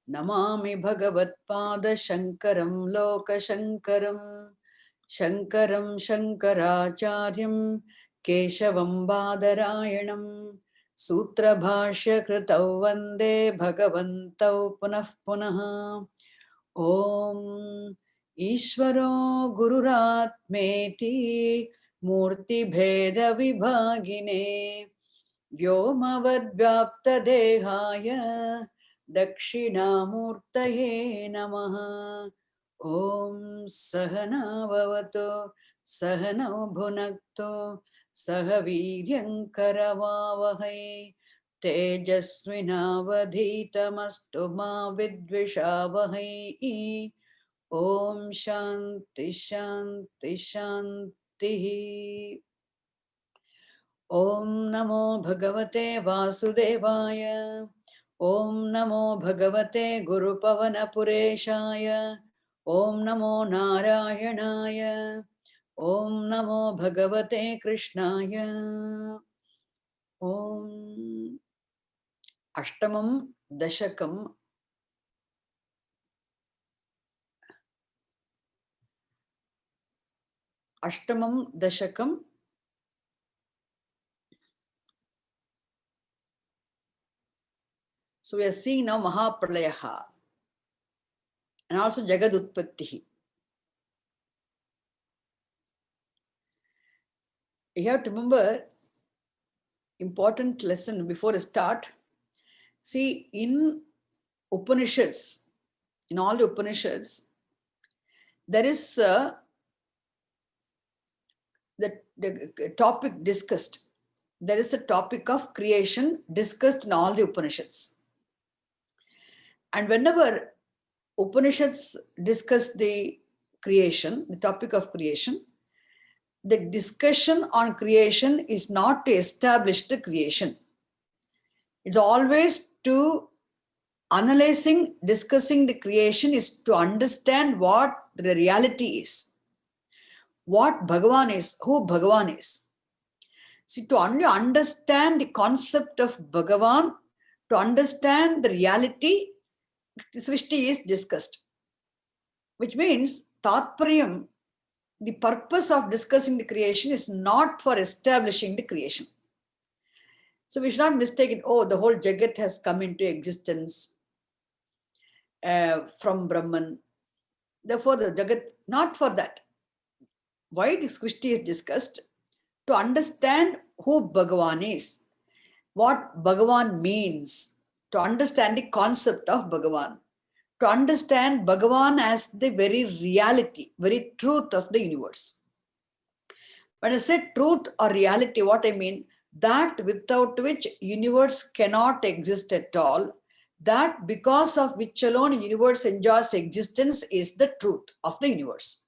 Namami Bhagavatpada Shankaram Lokashankaram Shankaram Shankaracharyam Keshavam Badarayanam Sutra Bhashya Kritau Vande Bhagavantau Punah Punah Om Ishvaro Gururatmeti Murti Bheda Vibhagine Vyomavadvyaptadehaya Dakshinamurtaye Namaha Om Sahana Bhavato Sahana Bhunakto Sahaviryankaravavahai Tejasvinavadhitamastu ma vidvishavahai Om Shanti Shanti Shanti Om Namo Bhagavate Vasudevaya Om Namo Bhagavate Guru Pavanapureshaya Om Namo Narayanaya Om Namo Bhagavate Krishnaya Om Ashtamam Dashakam Ashtamam Dashakam So we are seeing now Mahapralayaha and also Jagad Utpattihi. You have to remember important lesson before I start. See, in Upanishads, in all the Upanishads, there is the topic discussed. There is a topic of creation discussed in all the Upanishads. And whenever Upanishads discuss the creation, the topic of creation, the discussion on creation is not to establish the creation. It's always to analyzing, discussing the creation is to understand what the reality is, what Bhagavan is, who Bhagavan is. See, to only understand the concept of Bhagavan, to understand the reality, Srishti is discussed. Which means, Tatparyam, the purpose of discussing the creation is not for establishing the creation. So we should not mistake it, oh, the whole Jagat has come into existence from Brahman. Therefore, the Jagat, not for that. Why this Srishti is discussed? To understand who Bhagavan is, what Bhagavan means, to understand the concept of Bhagavan, to understand Bhagavan as the very reality, very truth of the universe. When I say truth or reality, what I mean, that without which universe cannot exist at all, that because of which alone universe enjoys existence is the truth of the universe,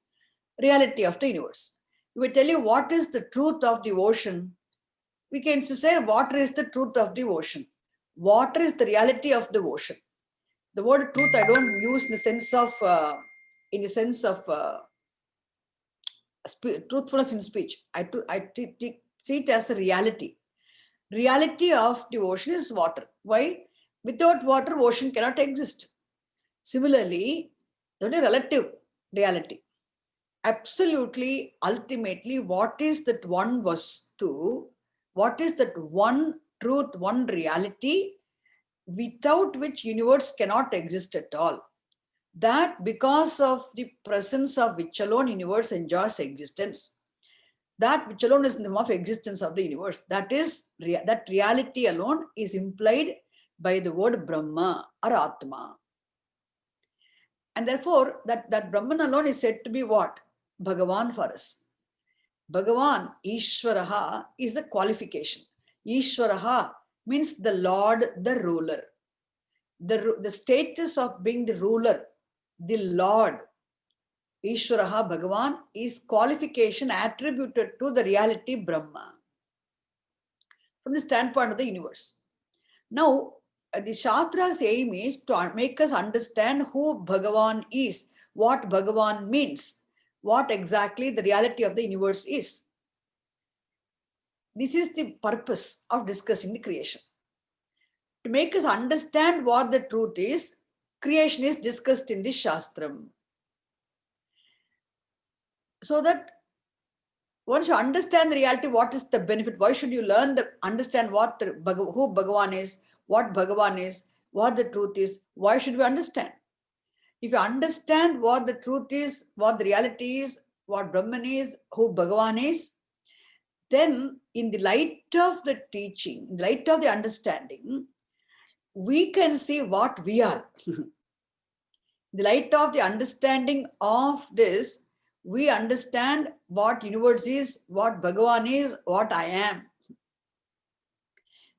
reality of the universe. If we tell you what is the truth of the ocean, we can say water is the truth of the ocean. Water is the reality of the ocean. The word truth I don't use in the sense of truthfulness in speech. I see it as the reality. Reality of the ocean is water. Why? Without water, ocean cannot exist. Similarly, there is a relative reality. Absolutely, ultimately, what is that one vastu? What is that one truth, one reality, without which universe cannot exist at all? That because of the presence of which alone universe enjoys existence, that which alone is the name of existence of the universe, that is that reality alone is implied by the word Brahma or Atma. And therefore, that Brahman alone is said to be what? Bhagavan for us. Bhagavan, Ishvaraha, is a qualification. Ishvaraha means the Lord, the ruler. The status of being the ruler, the Lord, Ishvaraha, Bhagavan, is qualification attributed to the reality Brahma from the standpoint of the universe. Now, the Shastra's aim is to make us understand who Bhagavan is, what Bhagavan means, what exactly the reality of the universe is. This is the purpose of discussing the creation. To make us understand what the truth is, creation is discussed in the Shastram. So that once you understand the reality, what is the benefit? Why should you learn understand what who Bhagavan is, what Bhagavan is, what the truth is? Why should we understand? If you understand what the truth is, what the reality is, what Brahman is, who Bhagavan is, then in the light of the teaching, in the light of the understanding, we can see what we are. In the light of the understanding of this, we understand what universe is, what Bhagavan is, what I am.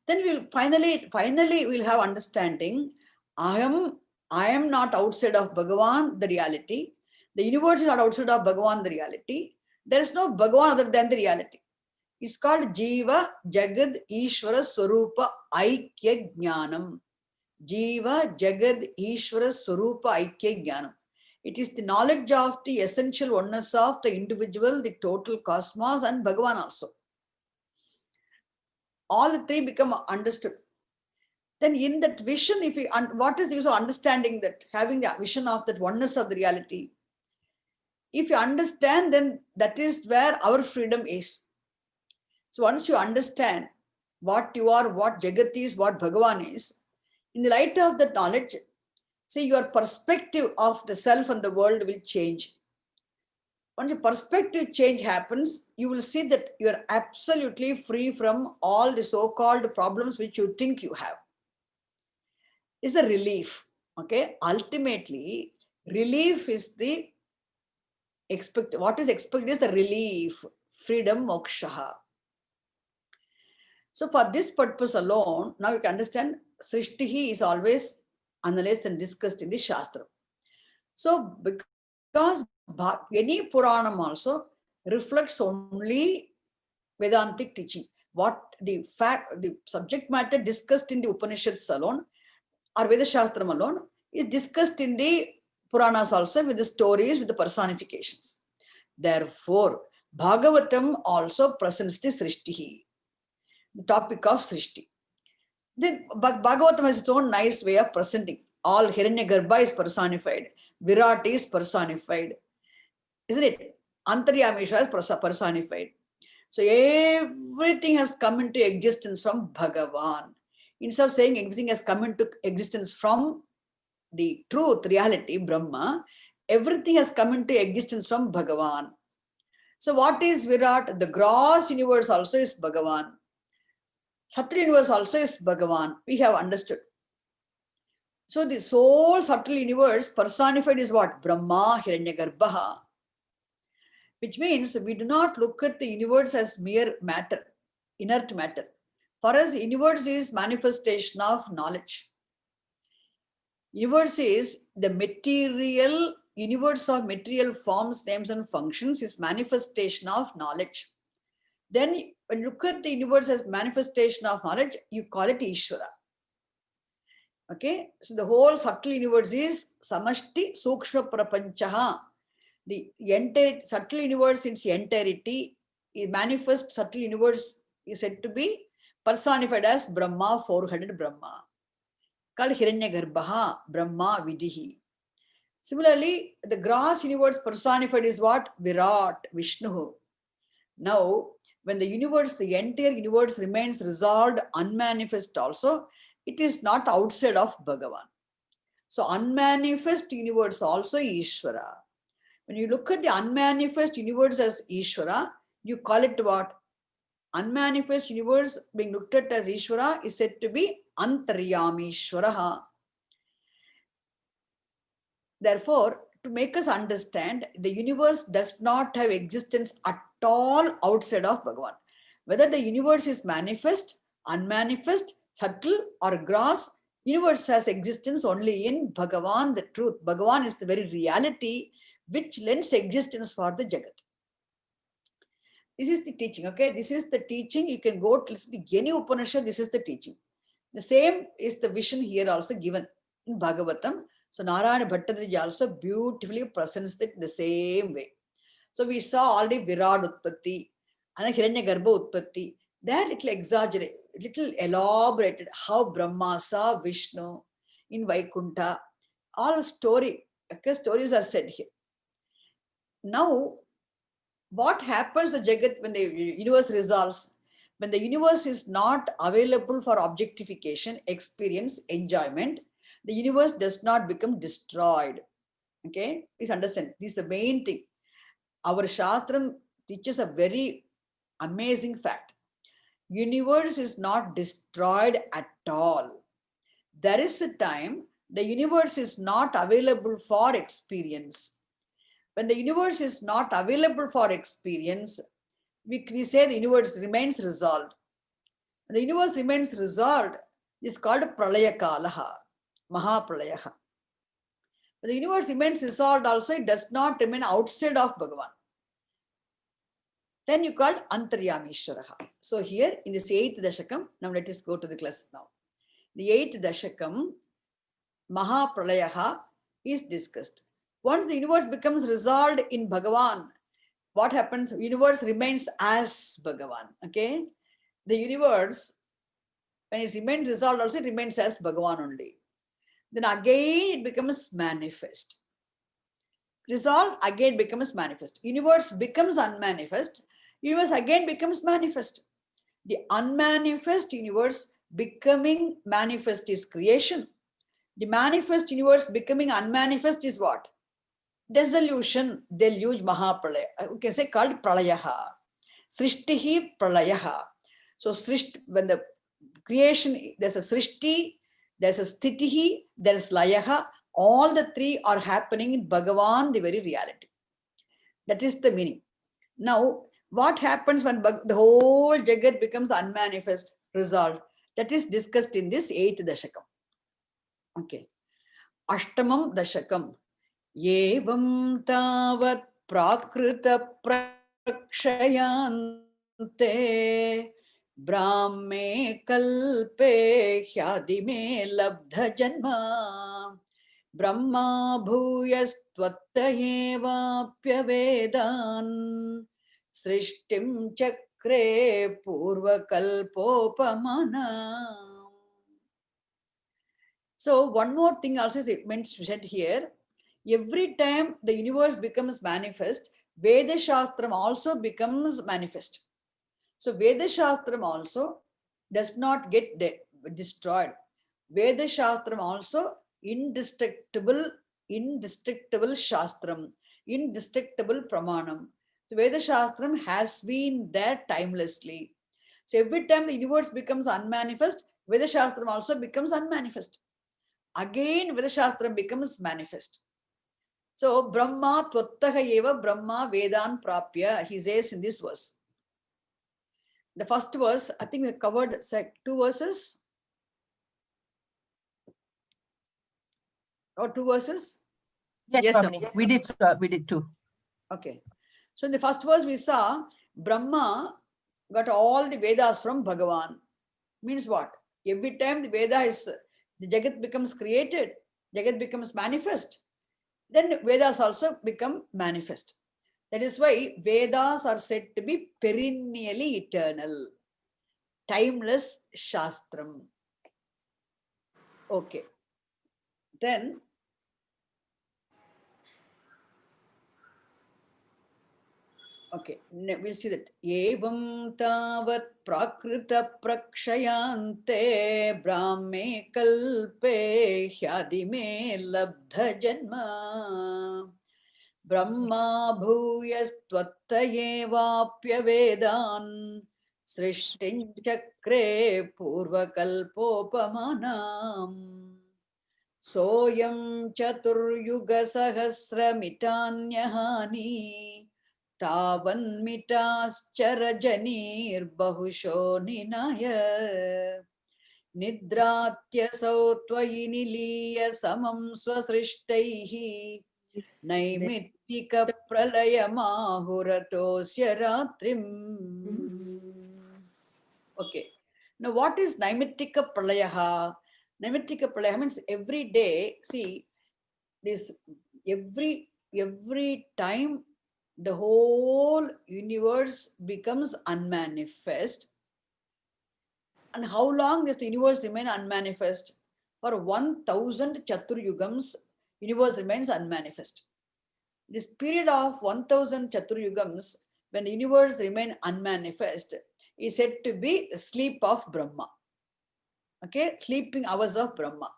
Then we'll finally we'll have understanding. I am not outside of Bhagavan, the reality. The universe is not outside of Bhagavan, the reality. There is no Bhagavan other than the reality. It's called Jiva Jagad Ishvara Swarupa Aikya Jnanam. Jiva Jagad Ishvara Swarupa Aikya Jnanam. It is the knowledge of the essential oneness of the individual, the total cosmos, and Bhagavan also. All the three become understood. Then in that vision, if we, what is the use of understanding that, having the vision of that oneness of the reality? If you understand, then that is where our freedom is. So once you understand what you are, what Jagat is, what Bhagavan is, in the light of that knowledge, see, your perspective of the self and the world will change. Once your perspective change happens, you will see that you are absolutely free from all the so-called problems which you think you have. It's a relief. Okay, ultimately, relief is the what is expected is the relief, freedom, moksha. So for this purpose alone, now you can understand Srishti is always analyzed and discussed in the Shastra. So because any Puranam also reflects only Vedantic teaching. What the subject matter discussed in the Upanishads alone or Veda Shastram alone is discussed in the Puranas also with the stories, with the personifications. Therefore, Bhagavatam also presents the Srishti, the topic of Srishti. Bhagavatam has its own nice way of presenting. All Hiranyagarbha is personified. Virat is personified. Isn't it? Antaryamishra is personified. So everything has come into existence from Bhagavan. Instead of saying everything has come into existence from the truth, reality, Brahma, everything has come into existence from Bhagavan. So what is Virat? The gross universe also is Bhagavan. Subtle universe also is Bhagavan. We have understood. So the whole subtle universe personified is what? Brahma, Hiranyagarbha. Which means we do not look at the universe as mere matter, inert matter. For us, the universe is manifestation of knowledge. Universe is the material, universe of material forms, names, and functions is manifestation of knowledge. Then when you look at the universe as manifestation of knowledge, you call it Ishvara. Okay, so the whole subtle universe is Samashti Sukshma Prapanchaha. The entire subtle universe in its entirety, manifest subtle universe is said to be personified as Brahma, four-headed Brahma, called Hiranyagarbha, Brahma Vidihi. Similarly, the gross universe personified is what? Virat, Vishnu. Now, when the universe, the entire universe remains resolved, unmanifest also, it is not outside of Bhagavan. So, unmanifest universe also Ishvara. When you look at the unmanifest universe as Ishvara, you call it what? Unmanifest universe being looked at as Ishvara is said to be Antaryamishvaraha. Therefore, to make us understand, the universe does not have existence at all outside of Bhagavan. Whether the universe is manifest, unmanifest, subtle or gross, universe has existence only in Bhagavan, the truth. Bhagavan is the very reality which lends existence for the Jagat. This is the teaching, okay? This is the teaching. You can go to listen to any Upanishad, this is the teaching. The same is the vision here also given in Bhagavatam. So Narayana Bhattacharya also beautifully presents it the same way. So we saw already Virat Utpatti and Hiranyagarbha Utpatti. They are little exaggerated, little elaborated how Brahma saw Vishnu in Vaikuntha, all story, okay, stories are said here. Now, what happens to Jagat when the universe resolves? When the universe is not available for objectification, experience, enjoyment, the universe does not become destroyed. Okay, please understand. This is the main thing. Our Shastram teaches a very amazing fact. Universe is not destroyed at all. There is a time the universe is not available for experience. When the universe is not available for experience, we say the universe remains resolved. When the universe remains resolved, is called Pralaya Kalaha, Mahapralayaha. When the universe remains resolved also, it does not remain outside of Bhagavan. Then you call Antaryamishwaraha. So here in this 8th Dashakam, now let us go to the class now. The 8th Dashakam, Mahapralayaha is discussed. Once the universe becomes resolved in Bhagavan, what happens? Universe remains as Bhagavan. Okay? The universe, when it remains resolved, also it remains as Bhagavan only. Then again it becomes manifest. Resolved, again becomes manifest. Universe becomes unmanifest. Universe again becomes manifest. The unmanifest universe becoming manifest is creation. The manifest universe becoming unmanifest is what? Dissolution, deluge, Mahapralaya. You can say called Pralayaha. Srishtihi Pralayaha. So when the creation, there's a Srishti, there's a Sthitihi, there's Layaha. All the three are happening in Bhagavan, the very reality. That is the meaning. Now, what happens when the whole Jagat becomes unmanifest, resolved? That is discussed in this 8th Dashakam. Okay. Ashtamam Dashakam. Yevam tavat prakrita prakshayante brahme kalpe hyadime labdha janma brahma bhuyastvattayevapyavedan srishtim chakre purvakalpopamana. So one more thing also is mentioned here. Every time the universe becomes manifest, Veda Shastram also becomes manifest. So Veda Shastram also does not get destroyed. Veda Shastram also indestructible Shastram, indestructible Pramanam. So Veda Shastram has been there timelessly. So every time the universe becomes unmanifest, Veda Shastram also becomes unmanifest. Again, Veda Shastram becomes manifest. So, Brahma Tvattaha Eva Brahma Vedan Prapya, he says in this verse. The first verse, I think we covered 2 verses. Or 2 verses? Yes, Swamini. We did 2. Okay. So, in the first verse, we saw Brahma got all the Vedas from Bhagavan. Means what? Every time the Veda is, the Jagat becomes created, Jagat becomes manifest, then Vedas also become manifest. That is why Vedas are said to be perennially eternal, timeless Shastram. Okay. Then, okay, we'll see that. Evam tavat prakrita prakshayante brahme kalpe hyadime labdha janma brahma bhuyastvattayevapyavedan srishtin chakre purvakalpopamanam soyam chaturyugasahasramitanyahani तावन्मिटाश्चरजनीर्बहुशो निनय निद्रात्यसौ त्वयि निलीय समं स्वसृष्टैः नैमित्तिकप्रलयमाहुरतोऽस्य रात्रिम्. Okay. Now what is Naimittika Pralayaha? Naimittika Pralayaha means every day, see, this every time the whole universe becomes unmanifest. And how long does the universe remain unmanifest? For 1000 Chaturyugams, universe remains unmanifest. This period of 1000 Chaturyugams, when the universe remains unmanifest, is said to be the sleep of Brahma. Okay, sleeping hours of Brahma.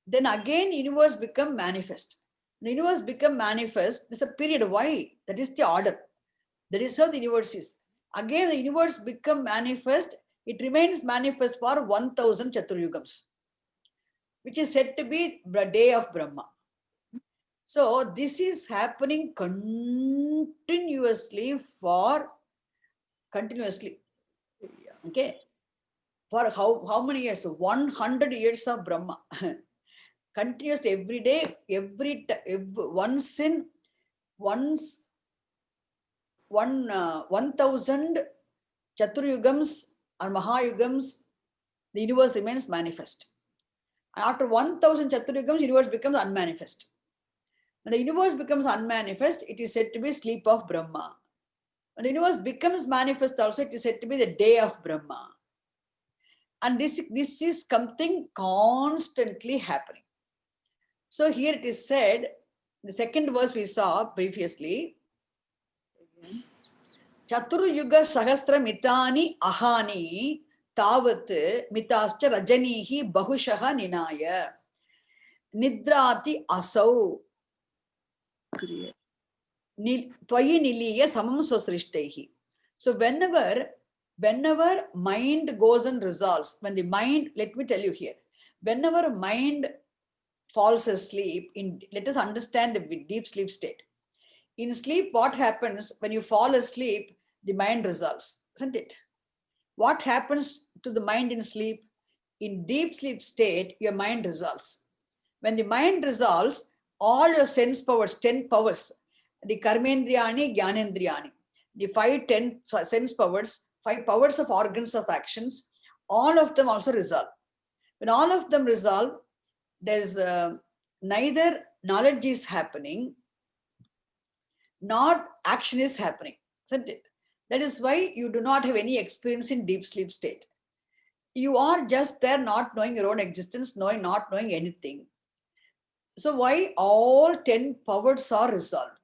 Then again, universe become manifest. The universe become manifest. There's a period. Why? That is the order. That is how the universe is. Again, the universe become manifest. It remains manifest for 1000 Chaturyugams, which is said to be the day of Brahma. So this is happening continuously. Okay. For how many years? 100 years of Brahma. Continuous every day, once 1000 Chaturyugams or Mahayugams, the universe remains manifest. And after 1000 Chaturyugams, universe becomes unmanifest. When the universe becomes unmanifest, it is said to be sleep of Brahma. When the universe becomes manifest also, it is said to be the day of Brahma. And this is something constantly happening. So here it is said, the second verse we saw previously, Chaturyuga Sahasra Mitani Ahani Tavat Mitascha Rajanihi Bahushaha Ninaya Nidrati Asau Twayi Niliya Samam Swasrishtehi. So whenever mind goes and resolves, when the mind, let me tell you here, whenever mind falls asleep, let us understand the deep sleep state. In sleep, what happens when you fall asleep? The mind resolves, isn't it? What happens to the mind in sleep? In deep sleep state, your mind resolves. When the mind resolves, all your sense powers, 10 powers, the karmendriyani, jnanendriyani, the 10 sense powers, 5 powers of organs of actions, all of them also resolve. When all of them resolve, there's neither knowledge is happening, nor action is happening, isn't it? That is why you do not have any experience in deep sleep state. You are just there not knowing your own existence, not knowing anything. So why all 10 powers are resolved?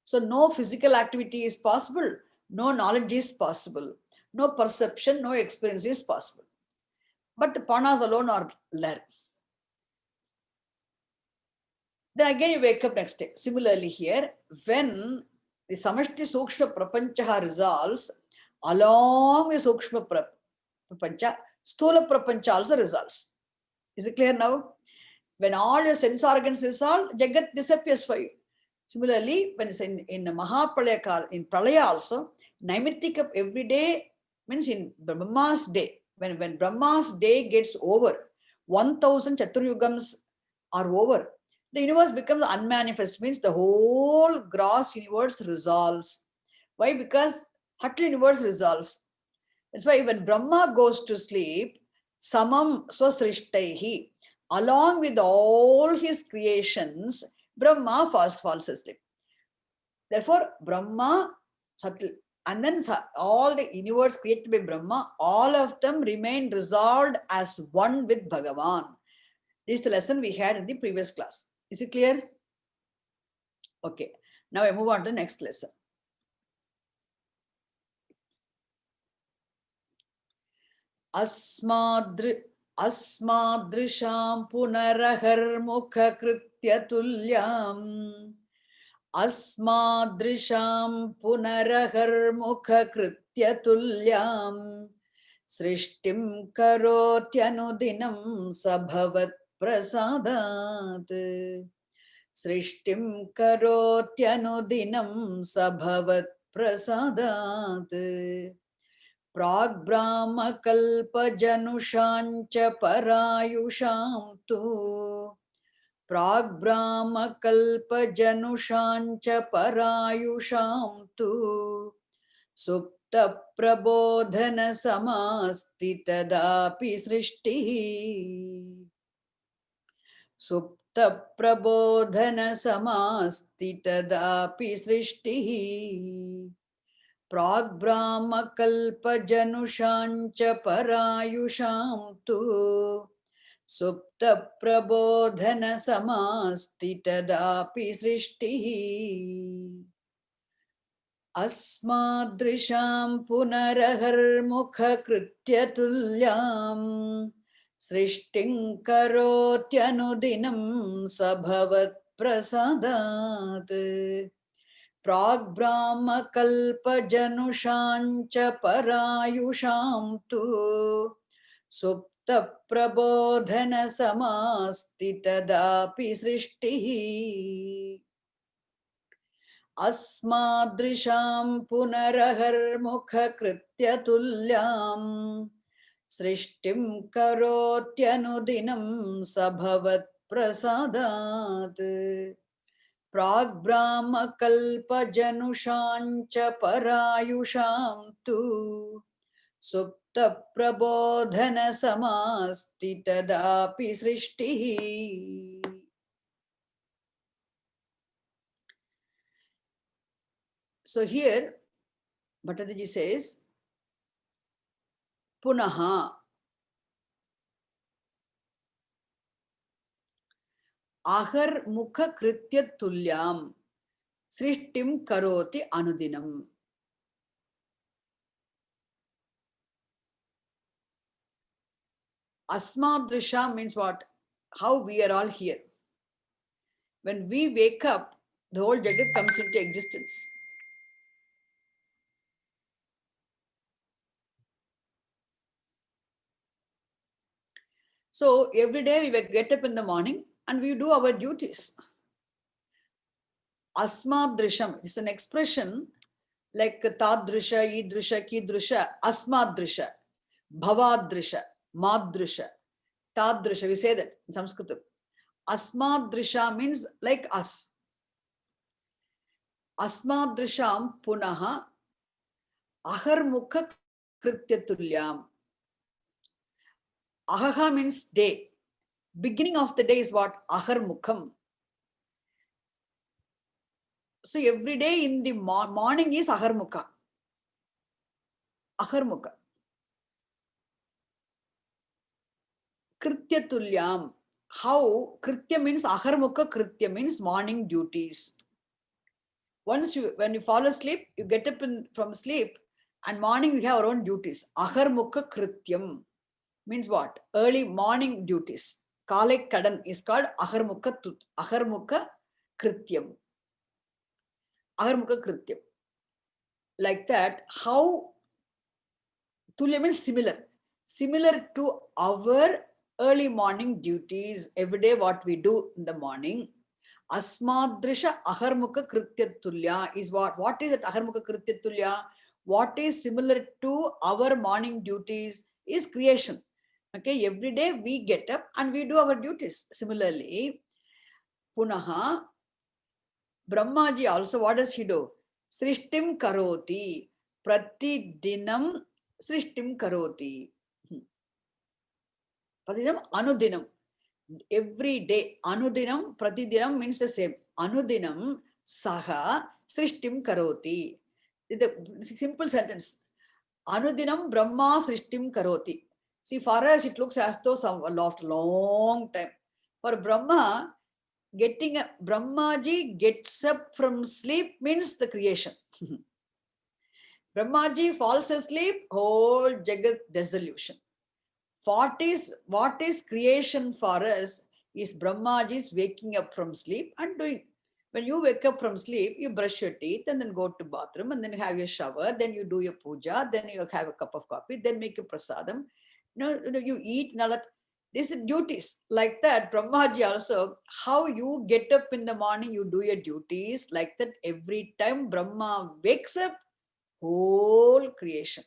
So no physical activity is possible, no knowledge is possible, no perception, no experience is possible. But the panas alone are there. Then again you wake up next day. Similarly here, when the Samashti Sukshma Prapancha resolves, along with Sukshma Prapancha, Sthula Prapancha also resolves. Is it clear now? When all your sense organs resolve, Jagat disappears for you. Similarly, when it's in Mahapralaya, in Pralaya also, Naimittika every day means in Brahma's day. When Brahma's day gets over, 1000 Chaturyugams are over, the universe becomes unmanifest, means the whole gross universe resolves. Why? Because Hatha universe resolves. That's why when Brahma goes to sleep, Samam Swasrishtaihi, along with all his creations, Brahma falls asleep. Therefore, Brahma, and then all the universe created by Brahma, all of them remain resolved as one with Bhagavan. This is the lesson we had in the previous class. Is it clear? Okay. Now I move on to the next lesson. Asmadrisham punarahar mukha kritya tulyam. Asmadrisham punarahar mukha kritya tulyam. Srishtim karotyanudinam sabhavat prasadat. Srishtim karotyanudinam sabhavat prasadat. Prag Brahma Kalpa Janushancha Parayusham tu. Prag Brahma Kalpa Janushancha Parayusham tu. Supta Prabodhana Samasti Tadapi Srishti. Supta Prabodhana Samasti Tadapi Srishti. Prag Brahma Kalpa Janushancha Parayusham tu. Supta prabodhana samasti tadapi srishtihi. Asmadrisham punarahar mukha kritya tulyam srishtim karotyanudinam sabhavat prasadat. Pragbrahma kalpa janushancha parayusham tu supta prabodhana samasti tadapi srishtihi. Asmadrisham punarahar mukha kritya tulyam srishtim karotyanudinam sabhavat prasadat. Pragbrahma kalpa janushancha parayusham tu supta prabodhana samasti tadapi srishtihi. So here Bhattacharya says punaha ahar mukha kritya tulyam srishtim karoti anudinam. Asmadrisha means what? How we are all here. When we wake up, the whole Jagat comes into existence. So every day we get up in the morning and we do our duties. Asmadrisham is an expression like tadrisha, idrisha, kidrisha, asmadrisha, bhavadrisha, madrisha, tadrisha. We say that in Sanskrit. Asmadrisha means like us. Asmadrisham punaha aharmukha krityatulyam. Ahaha means day. Beginning of the day is what? Aharmukham. So every day in the morning is aharmukha. Aharmukha. Krityatulyam. How? Kritya means aharmukha, kritya means morning duties. Once when you fall asleep, you get up from sleep and morning we have our own duties. Aharmukha krityam means what? Early morning duties. Kale kadan is called aharmukha krityam. Aharmukha krityam. Like that, how tulya means similar. Similar to our early morning duties, every day what we do in the morning. Asmadrisha aharmukha kritya tulya is what? What is that aharmukha kritya tulya? What is similar to our morning duties is creation. Okay, every day we get up and we do our duties. Similarly, punaha, Brahmaji also, what does he do? Srishtim karoti. Pratidinam srishtim karoti. Pratidinam anudinam. Every day. Anudinam, pratidinam means the same. Anudinam saha srishtim karoti. It's a simple sentence. Anudinam Brahma srishtim karoti. See, for us it looks as though after a long time. For Brahma, Brahmaji gets up from sleep means the creation. Brahmaji falls asleep, whole Jagat dissolution. What is creation for us is Brahmaji's waking up from sleep and doing. When you wake up from sleep, you brush your teeth and then go to bathroom and then have your shower, then you do your puja, then you have a cup of coffee, then make a prasadam. You eat and all that. These are duties. Like that, Brahmaji also, how you get up in the morning, you do your duties. Like that, every time Brahma wakes up, whole creation.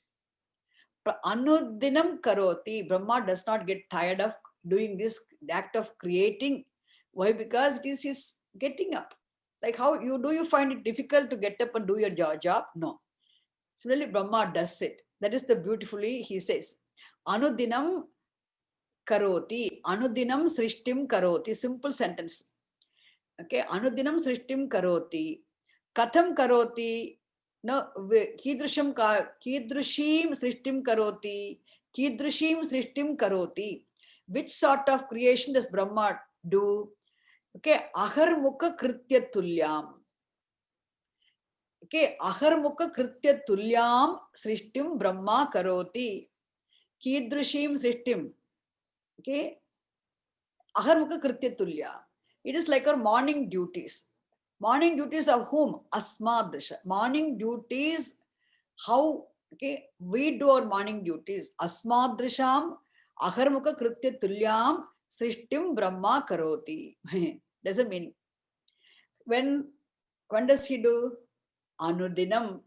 Anudinam karoti. Brahma does not get tired of doing this act of creating. Why? Because it is his getting up. Like how you find it difficult to get up and do your job? No. Similarly, Brahma does it. That is the beautifully he says. Anudinam karoti. Anudinam srishtim karoti. Simple sentence. Okay. Anudinam srishtim karoti. Katham karoti. No, kidrushim srishtim karoti. Kidrushim srishtim karoti. Which sort of creation does Brahma do? Okay, Aharmukha Kritya Tulyam. Okay, Aharmukha Kritya Tulyam Srishtim Brahma Karoti. Kidrushim Srishtim. Okay, Aharmukha Kritya Tulya. It is like our morning duties. Morning duties of whom? Asmadrisha. Morning duties, how okay, we do our morning duties. Asmadrisham Aharmukha Kritya Tulyam Srishtim Brahma Karoti. There's a meaning. When does he do? Anudinam.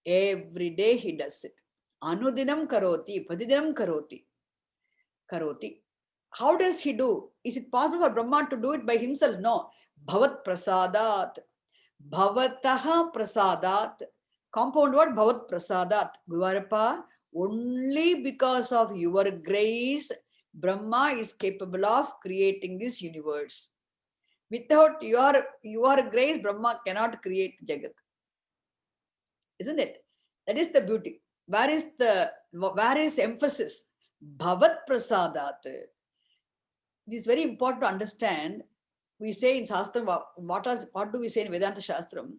Every day he does it. Anudinam Karoti. Padidinam Karoti. Karoti. How does he do? Is it possible for Brahma to do it by himself? No. Bhavat prasadat. Bhavataha prasadat. Compound word Bhavat prasadat. Guruvarappa, only because of your grace, Brahma is capable of creating this universe. Without your grace, Brahma cannot create Jagat. Isn't it? That is the beauty. Where is emphasis? Bhavat prasadat. It is very important to understand. We say in Shastra, what do we say in Vedanta Shastram?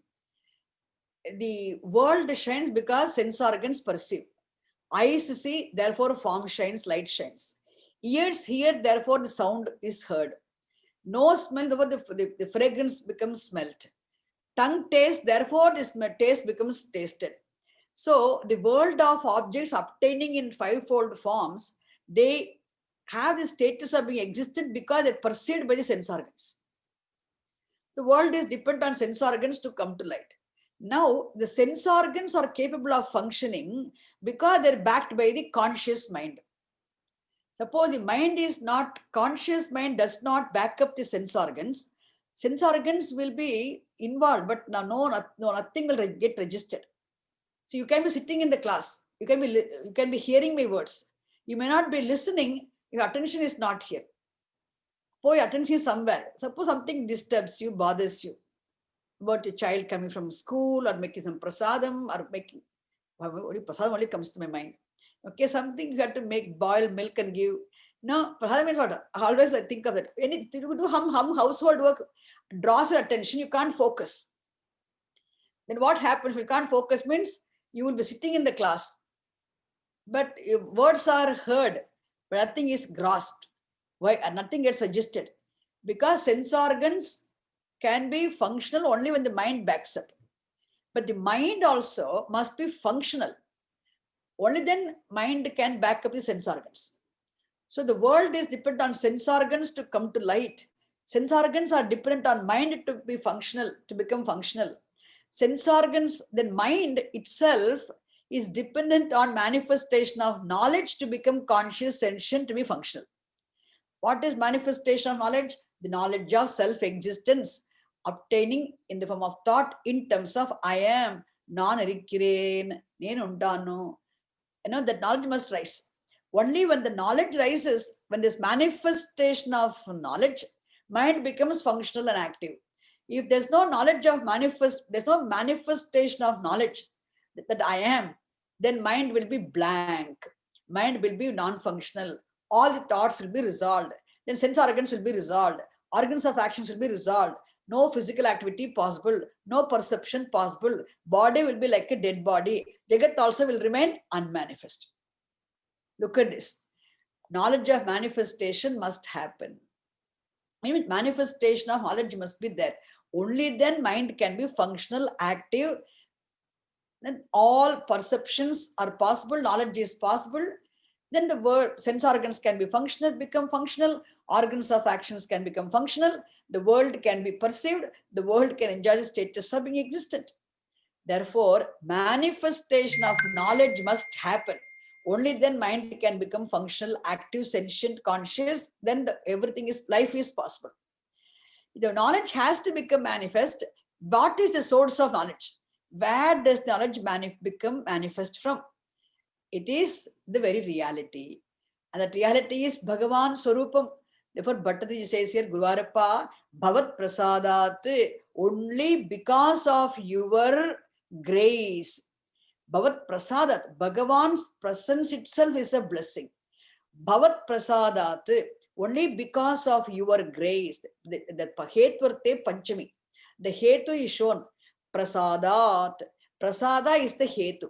The world shines because sense organs perceive. Eyes see, therefore form shines, light shines. Ears hear, therefore the sound is heard. Nose smell, therefore the fragrance becomes smelt. Tongue taste, therefore the taste becomes tasted. So the world of objects obtaining in fivefold forms, they have the status of being existent because they're perceived by the sense organs. The world is dependent on sense organs to come to light. Now, the sense organs are capable of functioning because they're backed by the conscious mind. Suppose the mind is not, conscious mind does not back up the sense organs will be involved, but nothing will get registered. So you can be sitting in the class, you can be hearing my words. You may not be listening, your attention is not here. Suppose your attention is somewhere. Suppose something disturbs you, bothers you. About a child coming from school or making some prasadam or making, prasadam only comes to my mind. Okay, something you have to make, boil milk and give. No, prasadam means what? Always I think of that. You do household work, draws your attention, you can't focus. Then what happens if you can't focus means you will be sitting in the class, but your words are heard, but nothing is grasped. Why? And nothing gets suggested. Because sense organs can be functional only when the mind backs up. But the mind also must be functional. Only then mind can back up the sense organs. So the world is dependent on sense organs to come to light. Sense organs are dependent on mind to be functional, to become functional. Sense organs, then mind itself is dependent on manifestation of knowledge to become conscious, sentient, to be functional. What is manifestation of knowledge? The knowledge of self-existence, obtaining in the form of thought in terms of I am, non-irikkiren, nenu undanu. That knowledge must rise. Only when the knowledge rises, when this manifestation of knowledge, mind becomes functional and active. If there's no knowledge of there's no manifestation of knowledge that I am, then mind will be blank. Mind will be non-functional. All the thoughts will be resolved. Then sense organs will be resolved. Organs of actions will be resolved. No physical activity possible. No perception possible. Body will be like a dead body. Jagat also will remain unmanifest. Look at this. Knowledge of manifestation must happen. I mean, manifestation of knowledge must be there. Only then mind can be functional, active. Then all perceptions are possible. Knowledge is possible. Then the word sense organs can be functional, become functional. Organs of actions can become functional. The world can be perceived. The world can enjoy the status of being existent. Therefore, manifestation of knowledge must happen. Only then mind can become functional, active, sentient, conscious. Then life is possible. The knowledge has to become manifest. What is the source of knowledge? Where does knowledge become manifest from? It is the very reality. And that reality is Bhagavan Swarupam. Therefore, Bhattacharya says here, Guruvarappa, Bhavat Prasadat, only because of your grace. Bhavat Prasadat, Bhagavan's presence itself is a blessing. Bhavat Prasadat, Only because of your grace, the Hettvarte Panchami, the Hetu is shown. Prasadat. Prasada is the Hetu.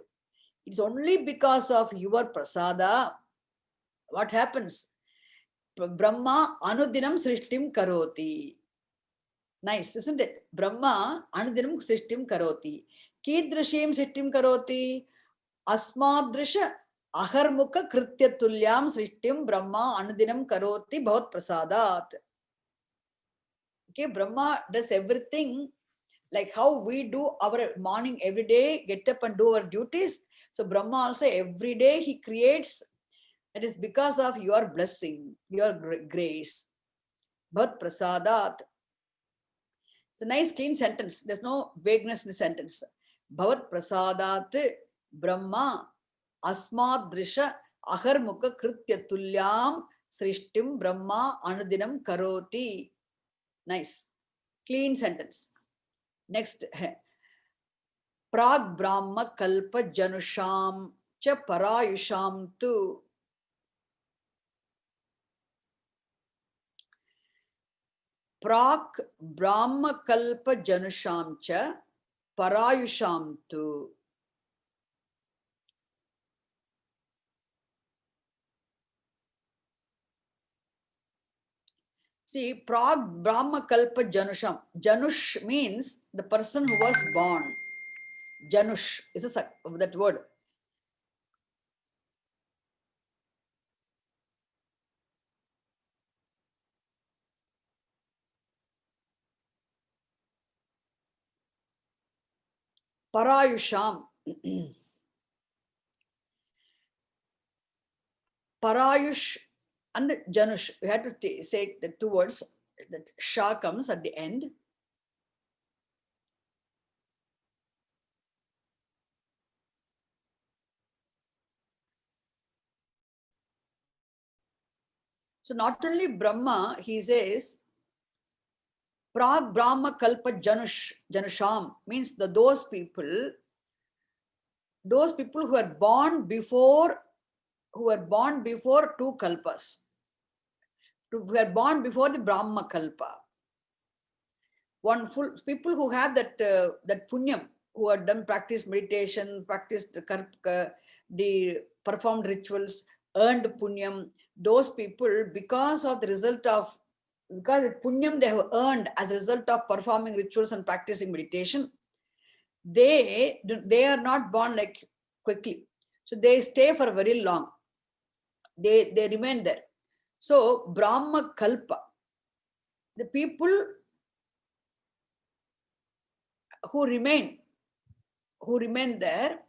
It's only because of your prasada. What happens? Brahma Anudinam Srishtim Karoti. Nice, isn't it? Brahma Anudinam Srishtim Karoti. Kidrashim Srishtim Karoti. Asmadrisha Aharmukha Kritya Tulyam Srishtim Brahma Anudinam Karoti Bhavat Prasadat. Okay, Brahma does everything like how we do our morning every day, get up and do our duties. So Brahma also every day he creates. It is because of your blessing, your grace. Bhavat Prasadat. It's a nice clean sentence. There's no vagueness in the sentence. Bhavat Prasadat Brahma Asmadrisha Aharmukha Kritya Tulyam Srishtim Brahma Anudinam Karoti. Nice. Clean sentence. Next. Prag Brahma Kalpa Janusham Cha Parayusham Tu. Prag Brahma Kalpa Janusham Cha Parayusham Tu. See, Prag Brahma Kalpa Janusham. Janush means the person who was born. Janush is that word. Parayusham. Parayush and Janush. We had to say the two words. That Sha comes at the end. So not only Brahma, he says, Prag Brahma Kalpa Janusham means those people who are born before two kalpas, who are born before the Brahma Kalpa. People who have that punyam, who have done practice meditation, practiced the performed rituals, earned punyam. Those people, because the punyam they have earned as a result of performing rituals and practicing meditation, they are not born like quickly. So they stay for very long. They remain there. So Brahma Kalpa, the people who remain there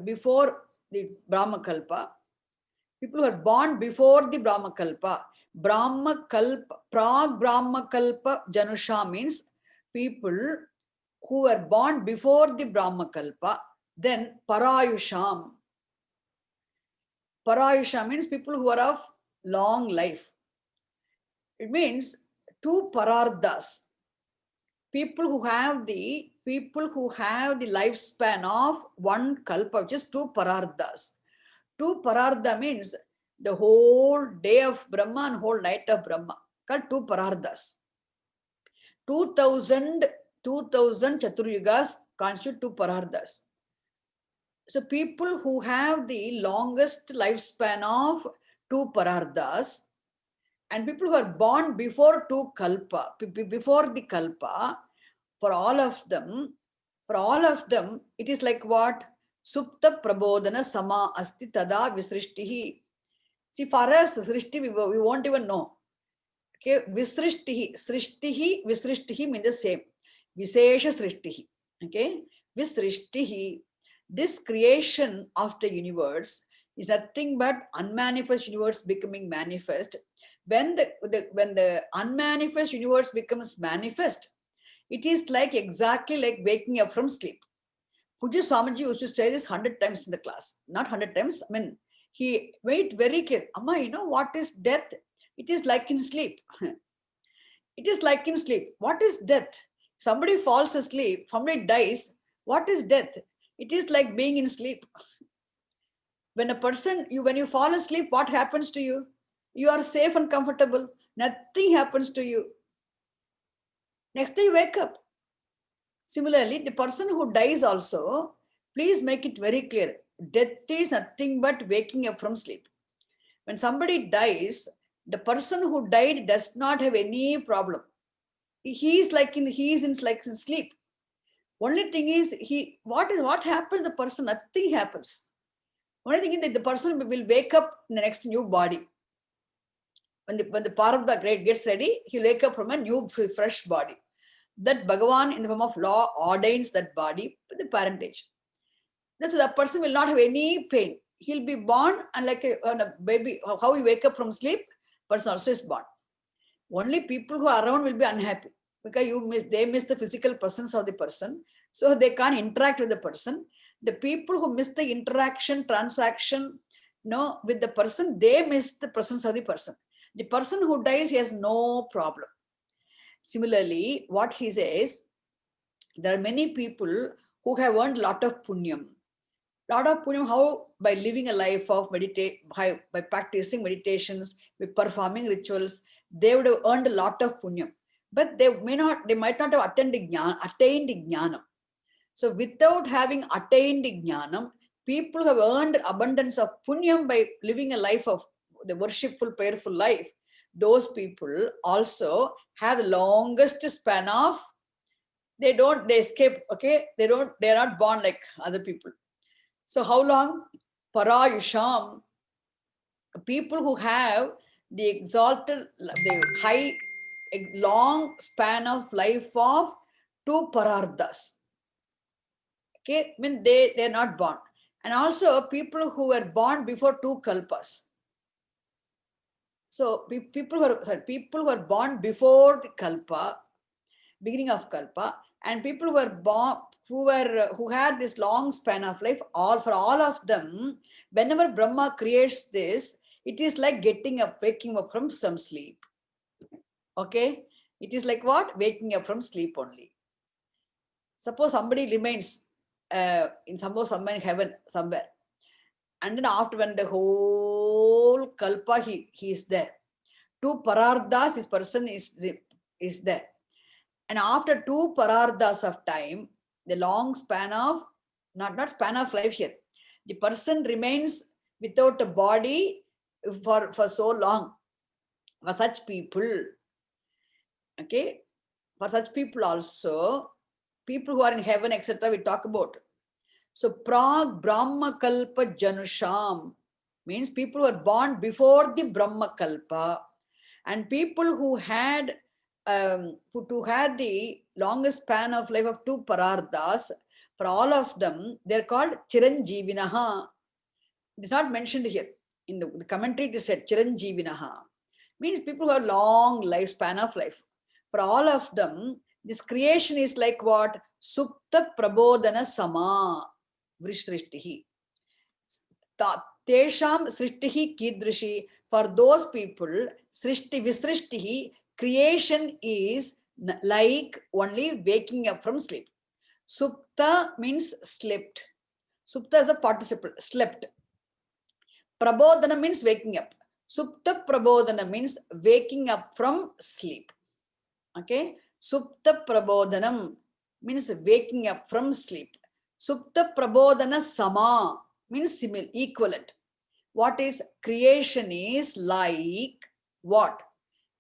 before the Brahma Kalpa, people who are born before the Brahma Kalpa. Brahma Kalpa, Prag Brahma Kalpa Janusha means people who were born before the Brahma Kalpa. Then Parayusham. Parayusha means people who are of long life. It means two Parardas. People who have the lifespan of one Kalpa, which is two Parardas. Two Pararda means the whole day of Brahma and whole night of Brahma, called two Parardas. 2000 Chaturyugas constitute two Parardas. So people who have the longest lifespan of two Parardas and people who are born before two Kalpa, before the Kalpa, for all of them, it is like what? Supta Prabodhana Sama Asti Tada Visrishtihi. See, for us, Srishti, we won't even know. Okay, Visrishtihi. Srishtihi, Visrishtihi mean the same. Visesha Srishtihi. Okay, Visrishtihi. This creation of the universe is nothing but unmanifest universe becoming manifest. When the unmanifest universe becomes manifest, it is like exactly like waking up from sleep. Pujya Swamiji used to say this 100 times in the class. Not 100 times. I mean, he made it very clear. Amma, you know what is death? It is like in sleep. It is like in sleep. What is death? Somebody falls asleep, somebody dies. What is death? It is like being in sleep. When when you fall asleep, what happens to you? You are safe and comfortable. Nothing happens to you. Next day you wake up. Similarly, the person who dies also, please make it very clear. Death is nothing but waking up from sleep. When somebody dies, the person who died does not have any problem. He is in sleep. Only thing is what happens to the person? Nothing happens. Only thing is that the person will wake up in the next new body. When the part of the great gets ready, he'll wake up from a new fresh body. That Bhagavan in the form of law ordains that body with the parentage. So the person will not have any pain. He'll be born and like a baby, how you wake up from sleep, person also is born. Only people who are around will be unhappy because they miss the physical presence of the person. So they can't interact with the person. The people who miss the interaction, transaction, with the person, they miss the presence of the person. The person who dies, he has no problem. Similarly, what he says, there are many people who have earned a lot of punyam. Lot of punyam, how? By living a life of by practicing meditations, by performing rituals, they would have earned a lot of punyam. But they might not have attained jnanam. So without having attained jnanam, people have earned abundance of punyam by living a life of the worshipful, prayerful life. Those people also have the longest span of, they escape, okay? They are not born like other people. So how long? Parayusham. People who have the exalted, the high, long span of life of 2 parardhas. Okay, I mean they're not born. And also people who were born before 2 kalpas. So people who are born before the kalpa, beginning of kalpa, and people who were born who had this long span of life, for all of them, whenever Brahma creates this, it is like waking up from some sleep. Okay, it is like what? Waking up from sleep only. Suppose somebody remains in heaven somewhere, and then after, when the whole kalpa he is there, 2 parardhas, this person is there. And after 2 parardhas of time, the long span of, not span of life here, the person remains without a body for so long. For such people, okay, for such people also, people who are in heaven, etc., we talk about. So prag brahma kalpa janusham means people who are born before the Brahma kalpa, and people who had the longest span of life of 2 parardhas, for all of them, they're called Chiranjivinaha. It's not mentioned here. In the commentary, it is said Chiranjivinaha. Means people who have long lifespan of life. For all of them, this creation is like what? Supta prabodhana sama vrishtrishtihi. Tesham srishtihi kidrishi. For those people, visrishtihi, creation is like only waking up from sleep. Supta means slept. Supta is a participle, slept. Prabodhana means waking up. Supta prabodhana means waking up from sleep. Okay? Supta prabodhanam means waking up from sleep. Supta prabodhana sama means similar, equivalent. What is creation is like what?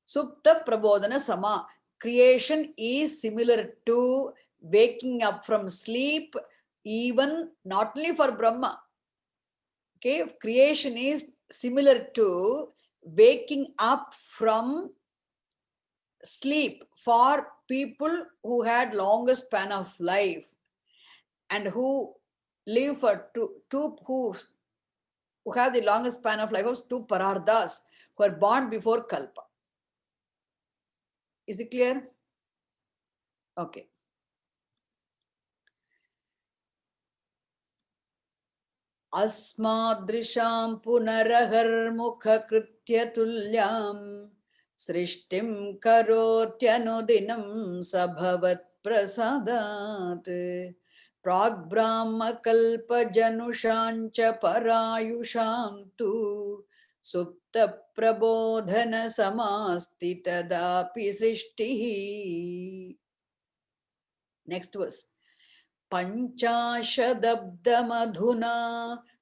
Supta prabodhana sama. Creation is similar to waking up from sleep, even not only for Brahma. Okay, creation is similar to waking up from sleep for people who had longest span of life and who live for who have the longest span of life of 2 parardhas, who are born before kalpa. Is it clear? Okay. Asmadrisham punarahar kritya tulyam srishtim karotyanudinam sabhavat prasadat prag brahma kalpa janushancha parayusham tu Supta prabodhana samasti tadapi srishtihi. Next verse. Panchashadabdamadhuna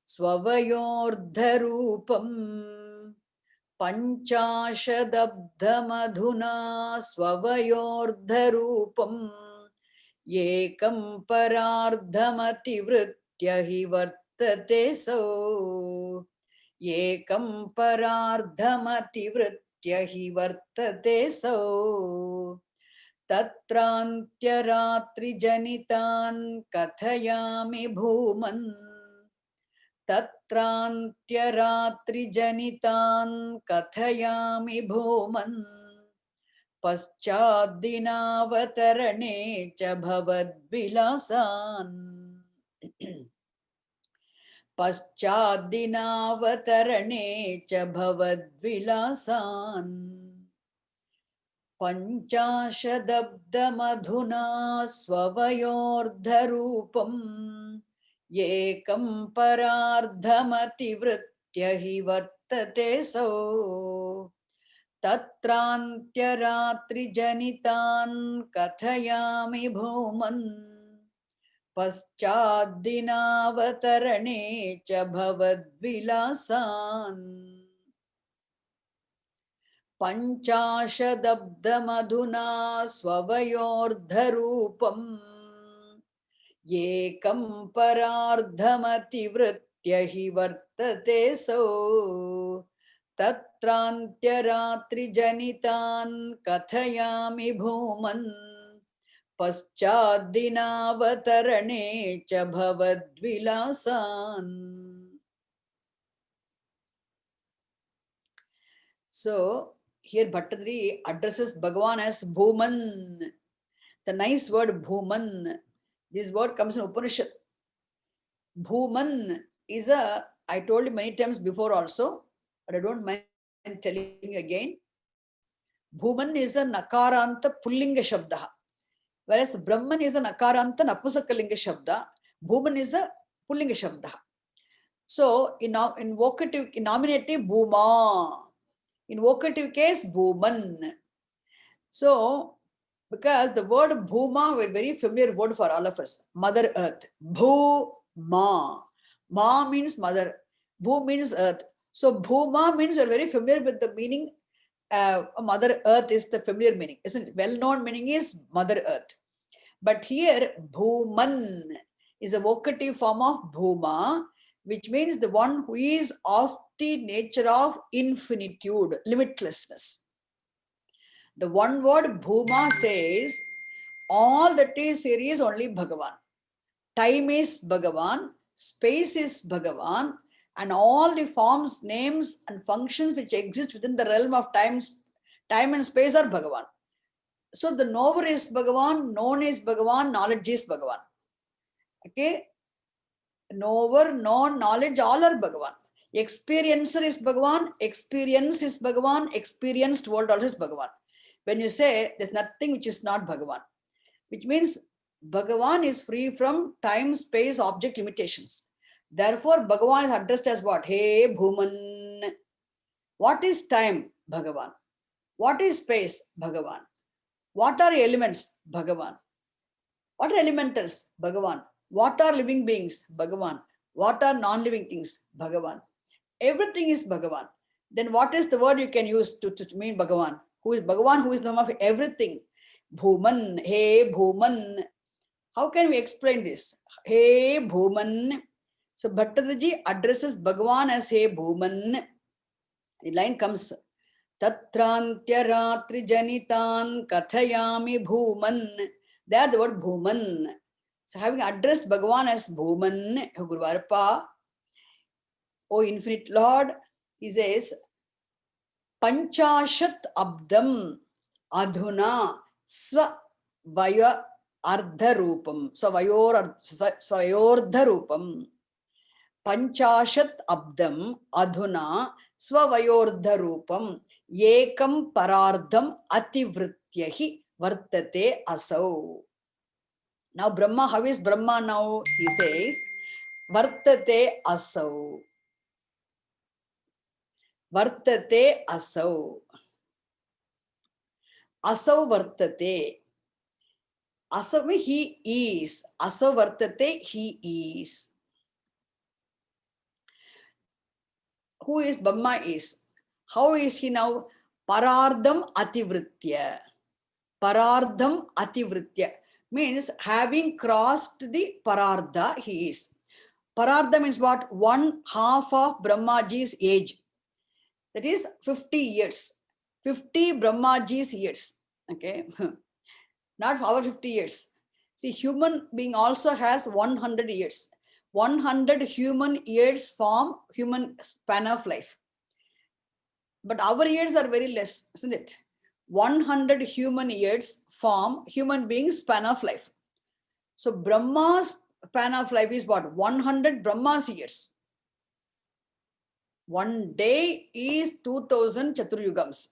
swavayordharupam. Panchashadabdamadhuna swavayordharupam. Yekam parardhamativrutya hi vartate so. Yekam parardhamativrutya hi vartate so. तत्रान्त्यरात्रिजनितान् कथयामि भूमन् तत्रान्त्यरात्रिजनितान् कथयामि भूमन् पश्चाद्दिनावतरणे च भवद्विलासान् पश्चाद्दिनावतरणे च भवद्विलासान् पञ्चाशदब्दमधुना स्ववयोर्धरूपम् एकं परार्धमतिवृत्य हि वर्तते सो तत्रान्त्यरात्रिजनितान् कथयामि भूमन् पश्चाद्दिनावतरणे च भवद्विलासान् पञ्चाशदब्दमधुना स्ववयोर्धरूपम् एकं परार्धमतिवृत्य हि वर्तते सो तत्रान्त्यरात्रिजनितान् कथयामि भूमन् पश्चाद्दिनावतरणे च भवद्विलासान्. So here Bhattadri addresses Bhagavan as Bhuman. The nice word Bhuman. This word comes in Upanishad. Bhuman is I told you many times before also, but I don't mind telling you again. Bhuman is a Nakaranta Pullinga Shabda. Whereas Brahman is a Nakaranta Napusakalinga Shabda. Bhuman is a Pullinga Shabda. So in vocative, in nominative, Bhuma. In vocative case, Bhuman. So, because the word Bhuma is a very familiar word for all of us. Mother Earth. Bhuma. Ma means mother. Bhu means earth. So, Bhuma means we are very familiar with the meaning. Mother Earth is the familiar meaning. Isn't it? Well-known meaning is Mother Earth. But here, Bhuman is a vocative form of Bhuma, which means the one who is of the nature of infinitude, limitlessness. The one word Bhuma says, all that is here is only Bhagavan. Time is Bhagavan, space is Bhagavan, and all the forms, names, and functions which exist within the realm of time and space are Bhagavan. So the knower is Bhagavan, known is Bhagavan, knowledge is Bhagavan. Okay? Knower, known, knowledge, all are Bhagavan. Experiencer is Bhagavan, experience is Bhagavan, experienced world also is Bhagavan. When you say there's nothing which is not Bhagavan, which means Bhagavan is free from time, space, object limitations. Therefore, Bhagavan is addressed as what? Hey, Bhuman. What is time? Bhagavan. What is space? Bhagavan. What are elements? Bhagavan. What are elementals? Bhagavan. What are living beings? Bhagavan. What are non-living things? Bhagavan. Everything is Bhagavan. Then what is the word you can use to mean Bhagavan? Who is Bhagavan? Who is the name of everything? Bhuman. Hey, Bhuman. How can we explain this? Hey, Bhuman. So Bhattadaji addresses Bhagavan as Hey, Bhuman. The line comes, Tatrantya Ratri Janitan Kathayami Bhuman. There the word Bhuman. So having addressed Bhagavan as Bhuman, Guruvarpa, O infinite Lord, he says, Panchashat Abdam Adhuna Svavaya Ardharupam. Svavayordharupam. Panchashat Abdam Adhuna Svavayordharupam. Yekam Parardham Ativrityahi Vartate Asau. Now Brahma, how is Brahma now? He says, Vartate Asau. Vartate asau. Asau vartate. Asau means he is. Asau vartate, he is. Who is Brahma is? How is he now? Parardham ativritya. Parardham ativritya means having crossed the parardha, he is. Parardha means what? 1/2 of Brahmaji's age. That is 50 years. 50 Brahmaji's years. Okay. Not our 50 years. See, human being also has 100 years. 100 human years form human span of life. But our years are very less, isn't it? 100 human years form human beings' span of life. So Brahma's span of life is what? 100 Brahma's years. One day is 2000 Chaturyugams.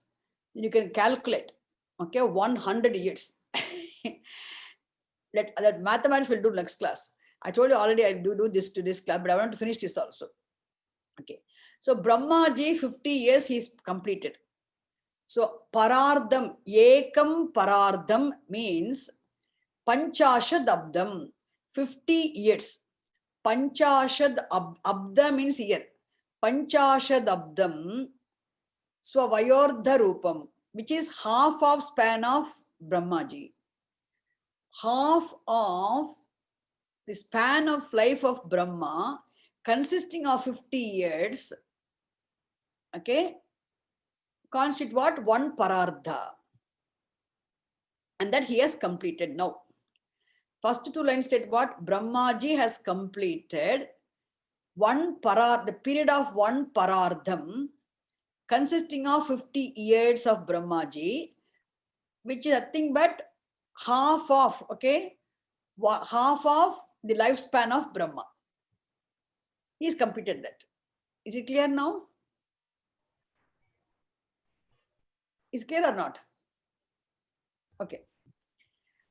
You can calculate. Okay, 100 years. That mathematics will do next class. I told you already I do this to this class, but I want to finish this also. Okay. So Brahmaji, 50 years he's completed. So Parardham, Ekam Parardham means Panchashad Abdam, 50 years. Panchashad Abda means year. Panchashad Abdam Swavayordha Rupam, which is half of span of Brahmaji. Half of the span of life of Brahma consisting of 50 years, okay, constitute what? One parardha. And that he has completed now. First two lines state what? Brahmaji has completed the period of one parardham consisting of 50 years of Brahmaji, which is nothing but half of, okay, half of the lifespan of Brahma. He's completed that. Is it clear now? Is clear or not? Okay.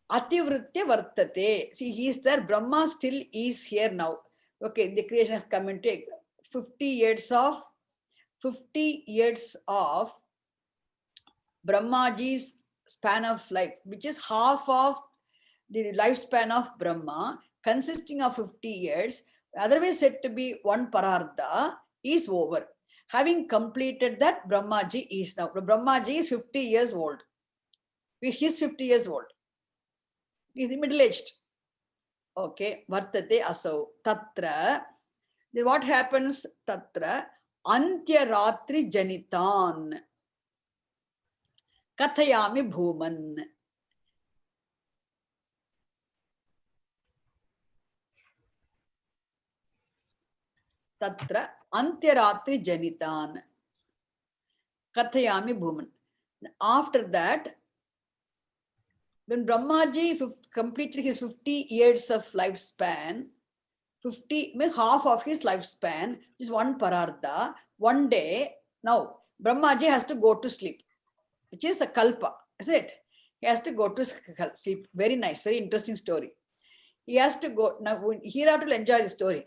Ativritya vartate. See, he is there. Brahma still is here now. Okay, the creation has come into 50 years of Brahmaji's span of life, which is half of the lifespan of Brahma, consisting of 50 years, otherwise said to be one parardha, is over. Having completed that, Brahmaji is now. Brahmaji is 50 years old. He is 50 years old. He is middle-aged. Okay, vartate asau. Tatra. Then what happens? Tatra. Antya ratri janitan. Kathayami bhuman. Tatra Antyaratri Janitan Kathayami Bhuman. After that, when Brahmaji completed his 50 years of lifespan, 50 means half of his lifespan is one parardha. One day, now Brahmaji has to go to sleep, which is a kalpa, is it? He has to go to sleep. Very nice, very interesting story. He has to go, now hereafter will enjoy the story.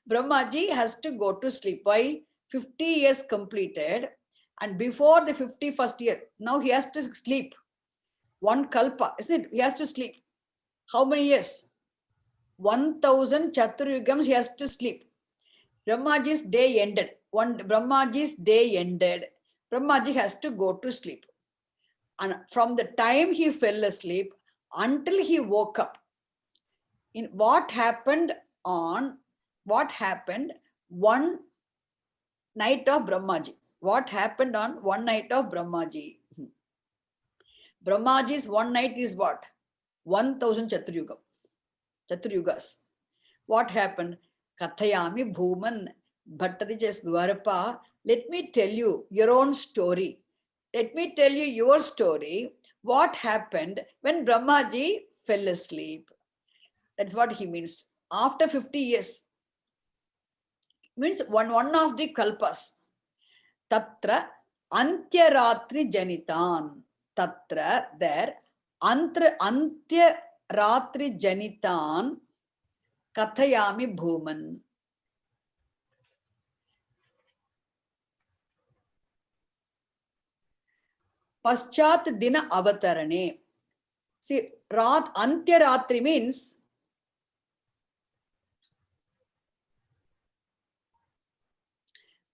Brahmaji has to go to sleep. Why? 50 years completed, and before the 51st year, now he has to sleep. One kalpa, isn't it? He has to sleep. How many years? 1000 Chaturyugams he has to sleep. Brahmaji's day ended. Brahmaji's day ended. Brahmaji has to go to sleep. And from the time he fell asleep until he woke up, in what happened one night of Brahmaji? What happened on one night of Brahmaji? Brahmaji's one night is what? 1000 Chaturyugas. What happened? Kathayami Bhuman. Bhattadi says, Dwarapa, let me tell you your own story. Let me tell you your story. What happened when Brahmaji fell asleep? That's what he means. After 50 years. Means one of the kalpas. Tatra Antyaratri Janitan. Tatra, there. Antyaratri Janitan Kathayami Bhuman. Paschat Dina Avatarane. See, Antya Ratri means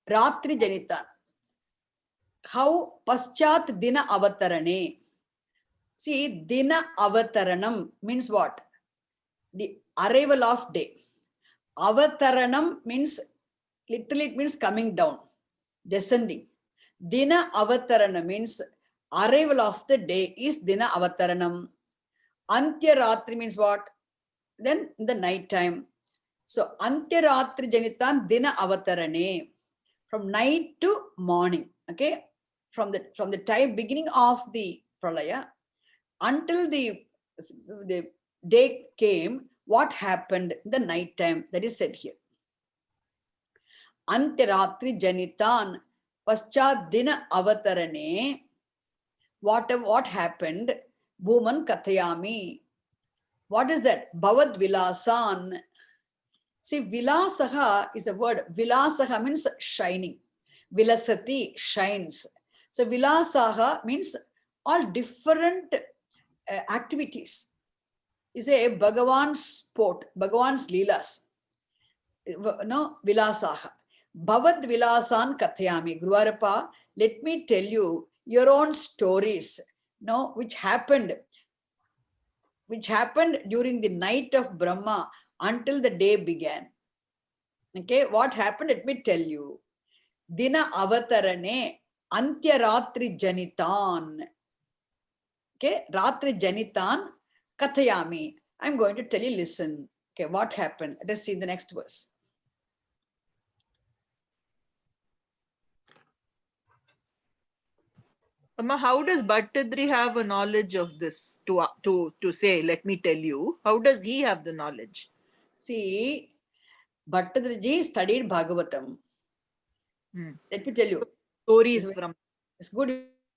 Ratri Janita. How Paschat Dina Avatarane. See, Dina Avataranam means what? The arrival of day. Avataranam means, literally it means coming down, descending. Dina Avatarana means arrival of the day is Dina Avataranam. Antya Ratri means what? Then in the night time. So Antya Ratri Janitan Dina Avatarane. From night to morning. Okay. From the time beginning of the Pralaya until the day came, what happened in the night time, that is said here. Antyaratri Janitan Paschat Dina Avatarane. What happened? Bhuman Kathayami. What is that? Bhavad Vilasan. See, Vilasaha is a word. Vilasaha means shining. Vilasati, shines. So Vilasaha means all different activities. You say Bhagavan's sport, Bhagavan's leelas. No, Vilasaha. Bhavad Vilasan Kathayami. Guruvarappa, let me tell you your own stories, no, which happened during the night of Brahma until the day began. Okay, what happened? Let me tell you. Dina Avatarane Antya Ratri Janitan. Okay, Ratri Janitan Kathayami. I'm going to tell you, listen. Okay, what happened? Let us see the next verse. Amma, how does Bhattadri have a knowledge of this to say, let me tell you? How does he have the knowledge? See, Bhattadriji studied Bhagavatam. Let me tell you. Stories from. It's good